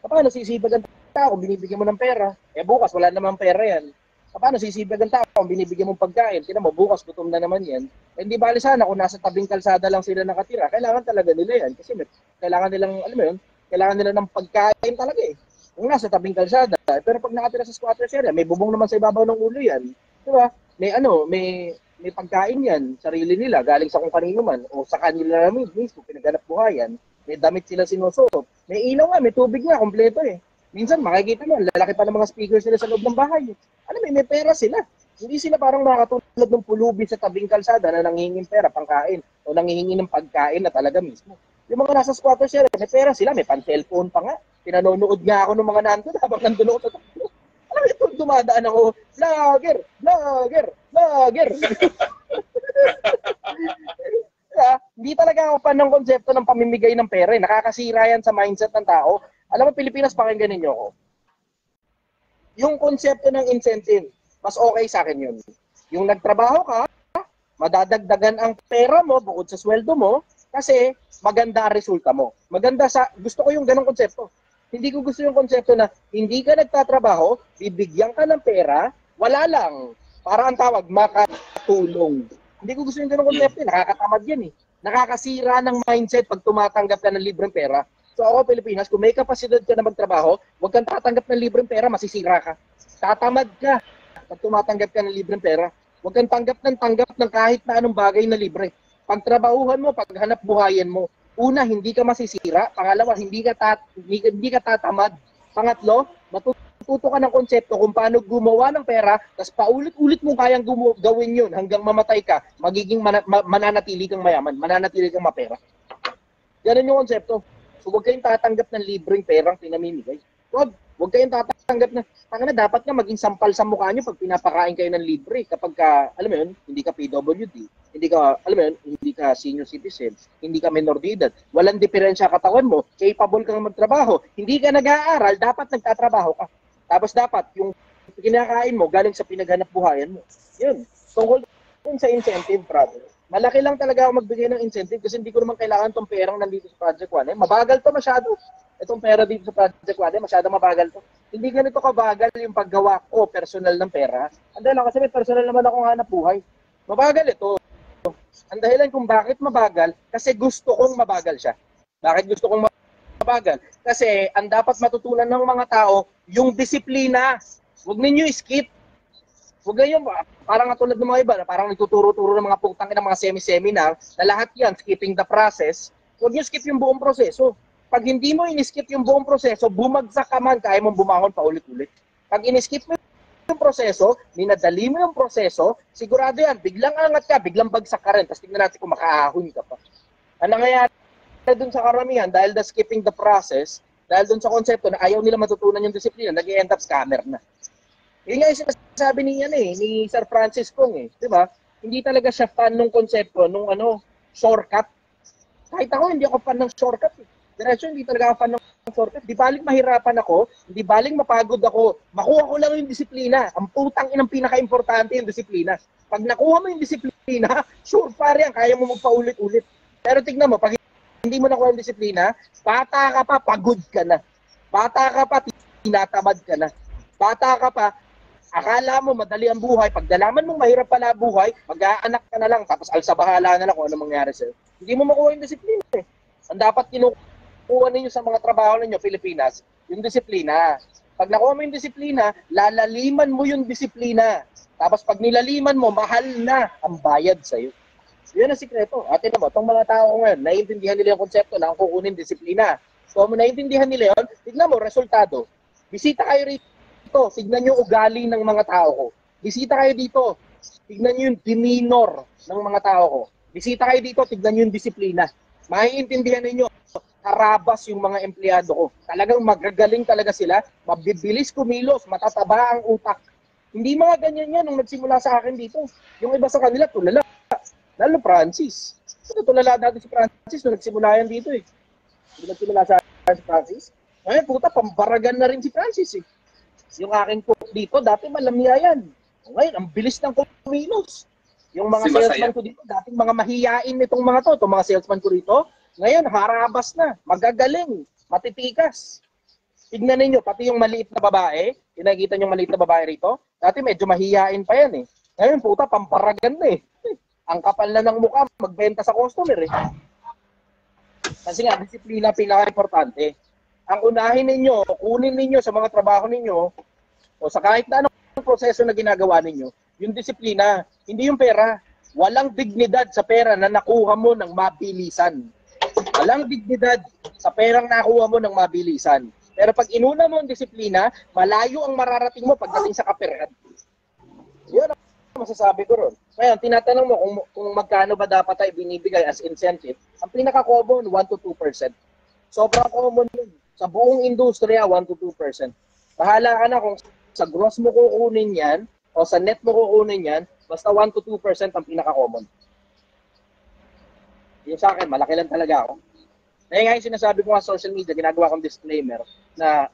Paano sisibag ang tao kung binibigyan mo ng pera? Bukas, wala namang pera yan. Paano sisibag ang tao kung binibigyan mong pagkain? Tinan mo, bukas gutom na naman yan. Hindi bali sana kung nasa tabing kalsada lang sila nakatira. Kailangan talaga nila yan. Kasi kailangan nilang, alam mo yun, kailangan nila ng pagkain talaga eh. Kung nasa tabing kalsada, pero pag nakatira sa squatters area, may bubong naman sa ibabaw ng ulo yan. Diba? May pagkain yan, sarili nila, galing sa kung kanino man, o sa kanila namin, mismo, pinaganap buhayan, may damit sila sinusuot, may ilaw nga, may tubig nga, kompleto eh. Minsan, makikita mo, lalaki pa ng mga speakers nila sa loob ng bahay. May pera sila. Hindi sila parang nakatulad ng pulubi sa tabing kalsada na nangihinging pera, pangkain, o nangihingi ng pagkain na talaga mismo. Yung mga nasa squatters area, may pera sila, may pan-cellphone pa nga. Pinanonood nga ako ng mga nandun, habang nandun ako tatakbo. Alam mo ito, dumadaan ako, vlogger. Hindi talaga ako fan ng konsepto ng pamimigay ng pera. Nakakasira yan sa mindset ng tao. Alam mo, Pilipinas, pakinggan ninyo ako. Yung konsepto ng incentive, mas okay sa akin yun. Yung nagtrabaho ka, madadagdagan ang pera mo bukod sa sweldo mo kasi maganda ang resulta mo. Gusto ko yung ganong konsepto. Hindi ko gusto yung konsepto na hindi ka nagtatrabaho, bibigyan ka ng pera, wala lang. Para ang tawag, makatulong. Hindi ko gusto yung ganong konsepto. Nakakatamad yan eh. Nakakasira ng mindset pag tumatanggap ka ng libreng pera. So ako, Pilipinas, kung may kapasidad ka na magtrabaho, huwag kang tatanggap ng libreng pera, masisira ka. Tatamad ka. pag tumatanggap ka ng libreng pera, huwag kang tanggap ng kahit na anong bagay na libre. Pagtrabahuhan mo, paghanap buhayan mo, una, hindi ka masisira. Pangalawa, hindi ka tatamad. Pangatlo, matututo ka ng konsepto kung paano gumawa ng pera, tapos paulit-ulit mo kayang gawin yun hanggang mamatay ka, magiging mananatili kang mayaman, mananatili kang mapera. Ganun yung konsepto. So, huwag kayong tatanggap ng libreng perang pinamimigay. Huwag kayong tatanggap na dapat nga maging sampal sa mukha nyo pag pinapakain kayo ng libre kapag ka, alam mo yun, hindi ka PWD, hindi ka, alam mo yun, hindi ka senior citizen, hindi ka minor de edad, walang diferensya katawan mo, capable kang magtrabaho, hindi ka nag-aaral, dapat nagtatrabaho ka. Tapos dapat yung kinakain mo galing sa pinaghanap buhayan mo. Yun. Tungkol sa incentive, brother. Malaki lang talaga ako magbigay ng incentive kasi hindi ko naman kailangan tong perang nandito sa Project One. Mabagal to masyado. Itong pera dito sa Project One, masyado mabagal to. Hindi ganito kabagal yung paggawa ko personal ng pera. Ang dahilan kasi may personal naman akong hanap buhay. Mabagal ito. Ang dahilan kung bakit mabagal, kasi gusto kong mabagal siya. Bakit gusto kong mabagal? Kasi ang dapat matutunan ng mga tao, yung disiplina. Huwag ninyo skip. Huwag ganyan, parang katulad ng mga iba, parang nagtuturo-turo ng mga putang ng mga semi-seminar, na lahat yan, skipping the process. Huwag nyo skip yung buong proseso. Pag hindi mo in-skip yung buong proseso, bumagsak ka man, kaya mong bumangon pa ulit-ulit. Pag in-skip mo yung proseso, minadali mo yung proseso, sigurado yan, biglang angat ka, biglang bagsak ka rin, tapos tignan natin kung makaahon ka pa. Ang nangyayari dun sa karamihan, dahil the skipping the process, dahil dun sa konsepto na ayaw nila matutunan yung disiplina, nag-i-end up scammer na. Yun nga yung sinasabi ni Sir Francis Kong di ba? Hindi talaga siya fan ng konsepto, nung shortcut. Kahit ako, hindi ako fan ng shortcut. Diretso, hindi talaga ako fan ng shortcut. Di baling mahirapan ako, di baling mapagod ako, makuha ko lang yung disiplina. Ang putang inang pinaka-importante yung disiplina. Pag nakuha mo yung disiplina, sure pare yan, kaya mo magpaulit-ulit. Pero tignan mo, pag hindi mo nakuha yung disiplina, bata ka pa, pagod ka na. Bata ka pa, tinatamad ka na. Bata ka pa, akala mo madali ang buhay, pag nalaman mong mahirap pala ang buhay, mag-aanak ka na lang, tapos alsa-bahala na lang kung ano mangyari sa'yo. Hindi mo makuha yung disiplina Ang dapat kinukuha ninyo sa mga trabaho ninyo, Pilipinas, yung disiplina. Pag nakuha mo yung disiplina, lalaliman mo yung disiplina. Tapos pag nilaliman mo, mahal na ang bayad sa'yo. Yun ang sikreto. At ito mo, itong mga tao ngayon, naiintindihan nila yung konsepto na ang kukunin disiplina. So, kung naiintindihan nila yun, tignan mo, resultado. Bisita kayo rito. Tignan nyo ugali ng mga tao ko. Bisita kayo dito. Tignan nyo yung demeanor ng mga tao ko. Bisita kayo dito, tignan nyo yung disiplina. Maiintindihan ninyo, karabas yung mga empleyado ko. Talagang magagaling talaga sila. Mabibilis kumilos, matataba ang utak. Hindi mga ganyan yan nung nagsimula sa akin dito. Yung iba sa kanila, tulala. Lalo Francis. Tulala natin si Francis nung nagsimula yan dito nagsimula sa si Francis. Ngayon, puta, pambaragan na rin si Francis Yung aking cook dito, dati malamya yan. Ngayon, ang bilis ng kumilos. Yung mga salesman ko dito, dating mga mahiyain nitong mga to, itong mga salesman ko dito, ngayon, harabas na, magagaling, matitikas. Tignan ninyo, pati yung maliit na babae, nakikita nyo yung maliit na babae rito, dati medyo mahiyain pa yan Ngayon, puta, pamparagan na Ang kapal na ng mukha, magbenta sa customer Kasi nga, disiplina pinaka-importante. Ang unahin ninyo, kunin ninyo sa mga trabaho ninyo, o sa kahit na anong proseso na ginagawa ninyo, yung disiplina, hindi yung pera. Walang dignidad sa pera na nakuha mo ng mabilisan. Walang dignidad sa perang nakuha mo ng mabilisan. Pero pag inuna mo ang disiplina, malayo ang mararating mo pagdating sa kaperahan. Yun ang masasabi ko ron. Ngayon, tinatanong mo kung magkano ba dapat ay binibigay as incentive. Ang pinaka-common, 1 to 2%. Sobrang common yun. Sa buong industriya, 1 to 2%. Bahala ka na kung sa gross mo kukunin yan o sa net mo kukunin yan, basta 1 to 2% ang pinaka-common. Yung sa akin, malaki lang talaga ako. Kaya nga yung sinasabi ko nga sa social media, ginagawa kong disclaimer na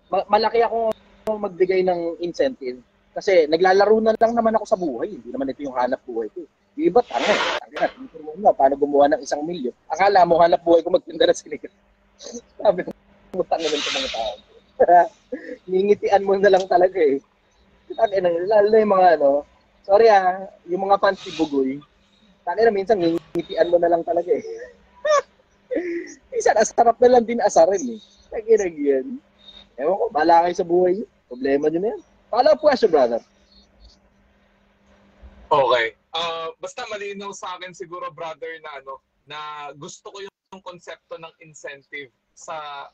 malaki ako magbigay ng incentive kasi naglalaro na lang naman ako sa buhay. Hindi naman ito yung hanap buhay ko. Yung iba, tanga. Tinuturo mo paano gumawa ng 1 milyon. Akala mo, hanap buhay ko magtinda na sila. Sabi ko, mutang naman sa mga tao. Ningitian mo na lang talaga lalo na yung mga sorry yung mga fans ni Bugoy, na minsan ngingitian mo na lang talaga minsan asarap na lang din asarin Taginag yan. Ewan ko, bahala kayo sa buhay niyo. Problema nyo na yan. Follow-up question, brother. Okay. Basta malinaw sa akin siguro, brother, na na gusto ko yung konsepto ng incentive sa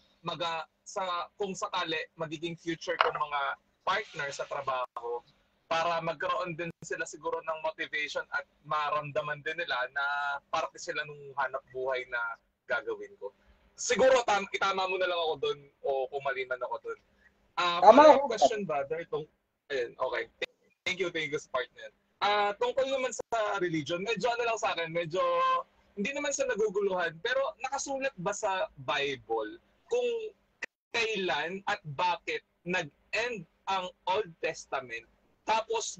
kung sakali magiging future kong mga partner sa trabaho para magkaroon din sila siguro ng motivation at maramdaman din nila na parte sila nung hanap buhay na gagawin ko. Siguro itama mo na lang ako doon o pumali man ako doon. Follow-up question, brother. Okay. Thank you sa partner. Tungkol naman sa religion, medyo lang sa akin, medyo hindi naman sa naguguluhan, pero nakasulat ba sa Bible kung kailan at bakit nag-end ang Old Testament? Tapos,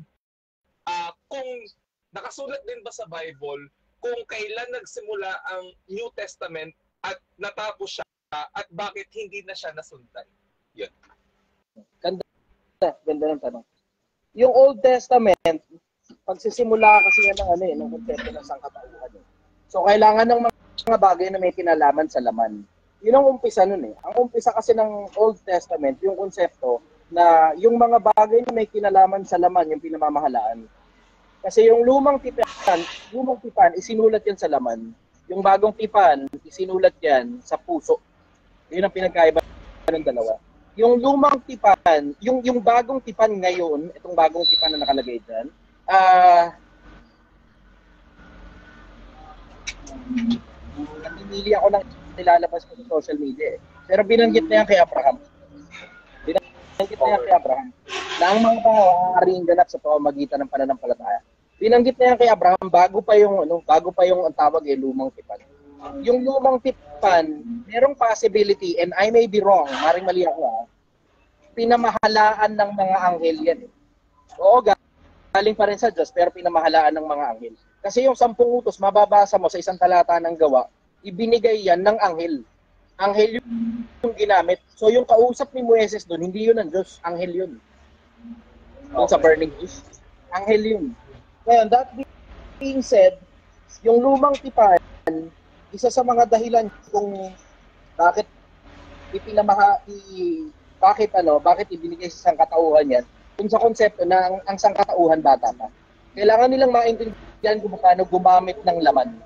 kung nakasulat din ba sa Bible kung kailan nagsimula ang New Testament at natapos siya at bakit hindi na siya nasundan? Yun. Ganda ng tanong. Yung Old Testament, pagsisimula kasi yan ng konsepto ng sangkatauhan. So, kailangan ng mga bagay na may kinalaman sa laman. Yun ang umpisa nun eh. Ang umpisa kasi ng Old Testament, yung konsepto na yung mga bagay na may kinalaman sa laman, yung pinamamahalaan. Kasi yung lumang tipan, isinulat yan sa laman. Yung bagong tipan, isinulat yan sa puso. Yun ang pinagkaiba ng dalawa. Yung lumang tipan, yung bagong tipan ngayon, itong bagong tipan na nakalagay dyan, namimili ako ng nilalabas ko sa social media eh. Pero binanggit na yan kay Abraham. Na ang mga tao aaaring ganap sa pamamagitan ng pananampalataya. Binanggit na yan kay Abraham bago pa yung ang tawag lumang tipan. Yung lumang tipan, merong possibility, and I may be wrong, maring mali ako pinamahalaan ng mga anghel yan eh. Oo, galing pa rin sa Diyos, pero pinamahalaan ng mga anghel. Kasi yung 10 utos, mababasa mo sa isang talata ng Gawa, ibinigay yan ng anghel. Anghel yung ginamit. So yung kausap ni Moises doon, hindi yun ang Diyos, anghel yun. Doon sa burning bush, anghel yun. Ngayon, that being said, yung lumang tipan, isa sa mga dahilan kung bakit bakit ibinigay sa sangkatauhan yan, kung sa konsepto na ang sangkatauhan bata pa. Kailangan nilang maintindihan kung paano gumamit ng laman.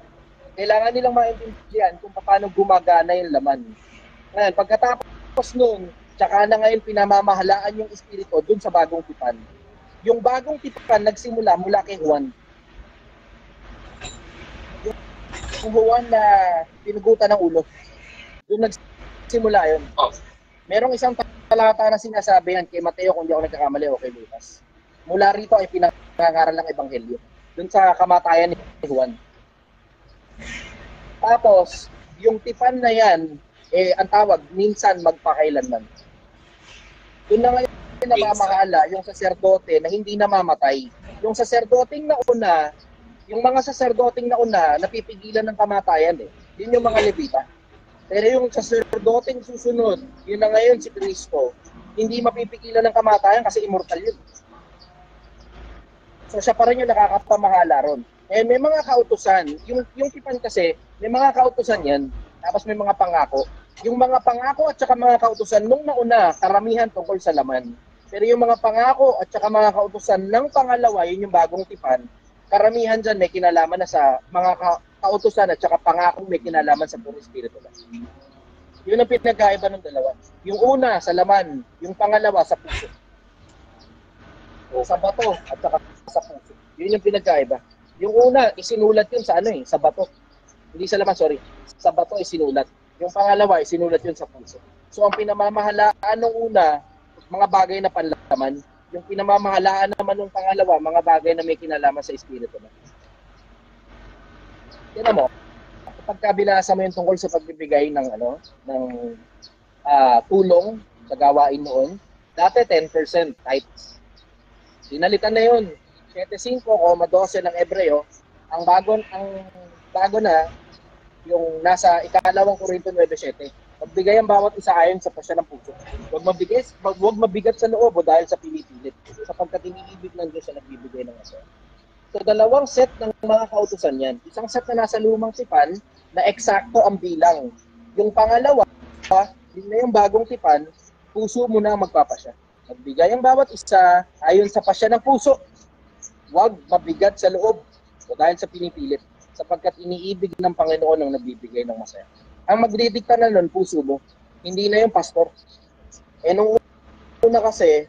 Kailangan nilang maintindihan kung paano gumagana yung laman. Ngayon, pagkatapos nun, tsaka na ngayon pinamamahalaan yung espiritu dun sa bagong tipan. Yung bagong tipan nagsimula mula kay Juan. Yung Juan na pinugutan ng ulo. Doon nagsimula yun. Merong isang talata na sinasabi yan kay Mateo, kung di ako nagkakamali, o kay Lucas. Mula rito ay pinangangaral ng Ebanghelyo. Doon sa kamatayan ni Juan. Tapos, yung tipan na yan, ang tawag, minsan magpakailanman. Doon na ngayon namamahala yung saserdote na hindi namamatay. Yung saserdoting nauna, yung mga saserdoting nauna, napipigilan ng kamatayan eh. Yun yung mga Levita. Pero yung saserdoting susunod, yun na ngayon si Kristo, hindi mapipigilan ng kamatayan kasi immortal yun. So siya pa rin yung nakakapamahala ron. Eh may mga kautusan, yung tipan kasi, may mga kautusan yan, tapos may mga pangako. Yung mga pangako at saka mga kautusan nung nauna, karamihan tungkol sa laman. Pero yung mga pangako at saka mga kautusan ng pangalawa, yun yung bagong tipan, karamihan dyan may kinalaman na sa mga kautusan at saka pangako may kinalaman sa puro espiritu lang. Yun ang pinagkaiba ng dalawa. Yung una, sa laman. Yung pangalawa, sa puso. Sa bato at saka sa puso. Yun yung pinagkaiba. Yung una, isinulat yun sa sa bato. Hindi sa laman, sorry. Sa bato isinulat. Yung pangalawa, isinulat yun sa puso. So, ang pinamamahalaan ng una, mga bagay na panlaman. Yung pinamamahalaan naman ng pangalawa, mga bagay na may kinalaman sa espiritu lang. Yan mo, pagkabinasa mo yung tungkol sa pagbibigay ng tulong sa gawain noon, dati 10% tithes. Sinalitan na yun. 75,12 ng Ebreo, ang bago na yung nasa ikalawang Korinto 9:7. Magbigay ang bawat isa ayon sa pasya ng puso. Huwag mabigat sa loob o dahil sa pinipilit. Sapagkat iniibig ng Diyos na nagbibigay ng asya. So, dalawang set ng mga kautusan yan. Isang set na nasa lumang tipan na eksakto ang bilang. Yung pangalawa, yun na yung bagong tipan, puso mo na magpapasya. Magbigay ang bawat isa ayon sa pasya ng puso. Huwag mabigat sa loob o dahil sa pinipilit, sapagkat iniibig ng Panginoon ang nagbibigay ng masaya. Ang magdidikta na nun, puso mo, hindi na yung pastor. Nung una kasi,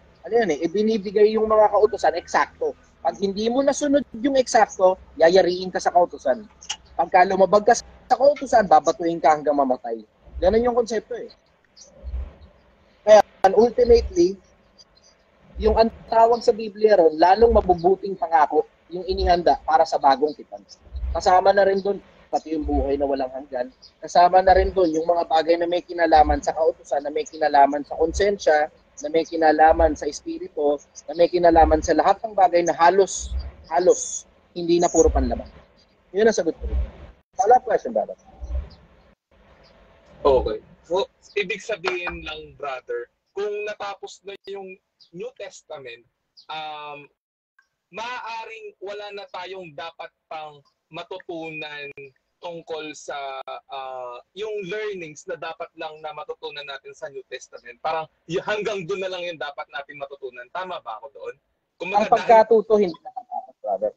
binibigay yung mga kautusan, eksakto. Pag hindi mo nasunod yung eksakto, yayariin ka sa kautusan. Pagka lumabag ka sa kautusan, babatuhin ka hanggang mamatay. Ganun yung konsepto eh. Kaya ultimately, yung ang tawag sa Biblia ron, lalong mabubuting pangako yung inihanda para sa bagong tipan. Kasama na rin doon, pati yung buhay na walang hanggan. Kasama na rin doon yung mga bagay na may kinalaman sa kautusan, na may kinalaman sa konsensya, na may kinalaman sa espiritu, na may kinalaman sa lahat ng bagay na halos, hindi na puro panlaban. Yun ang sagot ko rin. Follow-up question, brother. Okay. So, ibig sabihin lang, brother, kung natapos na yung New Testament, maaaring wala na tayong dapat pang matutunan tungkol sa yung learnings na dapat lang na matutunan natin sa New Testament. Parang hanggang doon na lang yung dapat natin matutunan. Tama ba ako doon? Ang pagkatuto hindi natatapos, brother.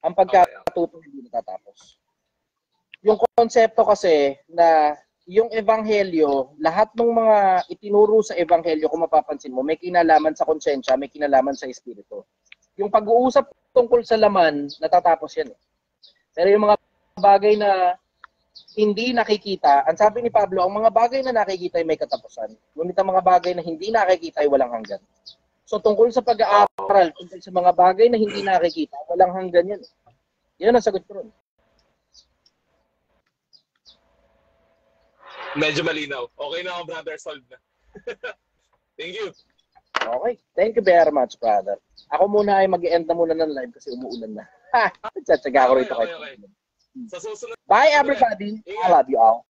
Ang pagkatuto hindi natatapos. Yung konsepto kasi na yung ebanghelyo, lahat ng mga itinuro sa ebanghelyo, kung mapapansin mo, may kinalaman sa konsensya, may kinalaman sa espiritu. Yung pag-uusap tungkol sa laman, natatapos yan eh. Pero yung mga bagay na hindi nakikita, ang sabi ni Pablo, ang mga bagay na nakikita ay may katapusan. Ngunit ang mga bagay na hindi nakikita ay walang hanggan. So tungkol sa pag-aaral, tungkol sa mga bagay na hindi nakikita, walang hanggan yan. Yan ang sagot ko ron. Medyo malinaw. Okay na ako, brother. Solved na. Thank you. Okay. Thank you very much, brother. Ako muna ay mag-end na muna ng live kasi umuulan na. Ha! Tsatsaga ako rito. Okay. Sa susunod. Bye, everybody. I love you all.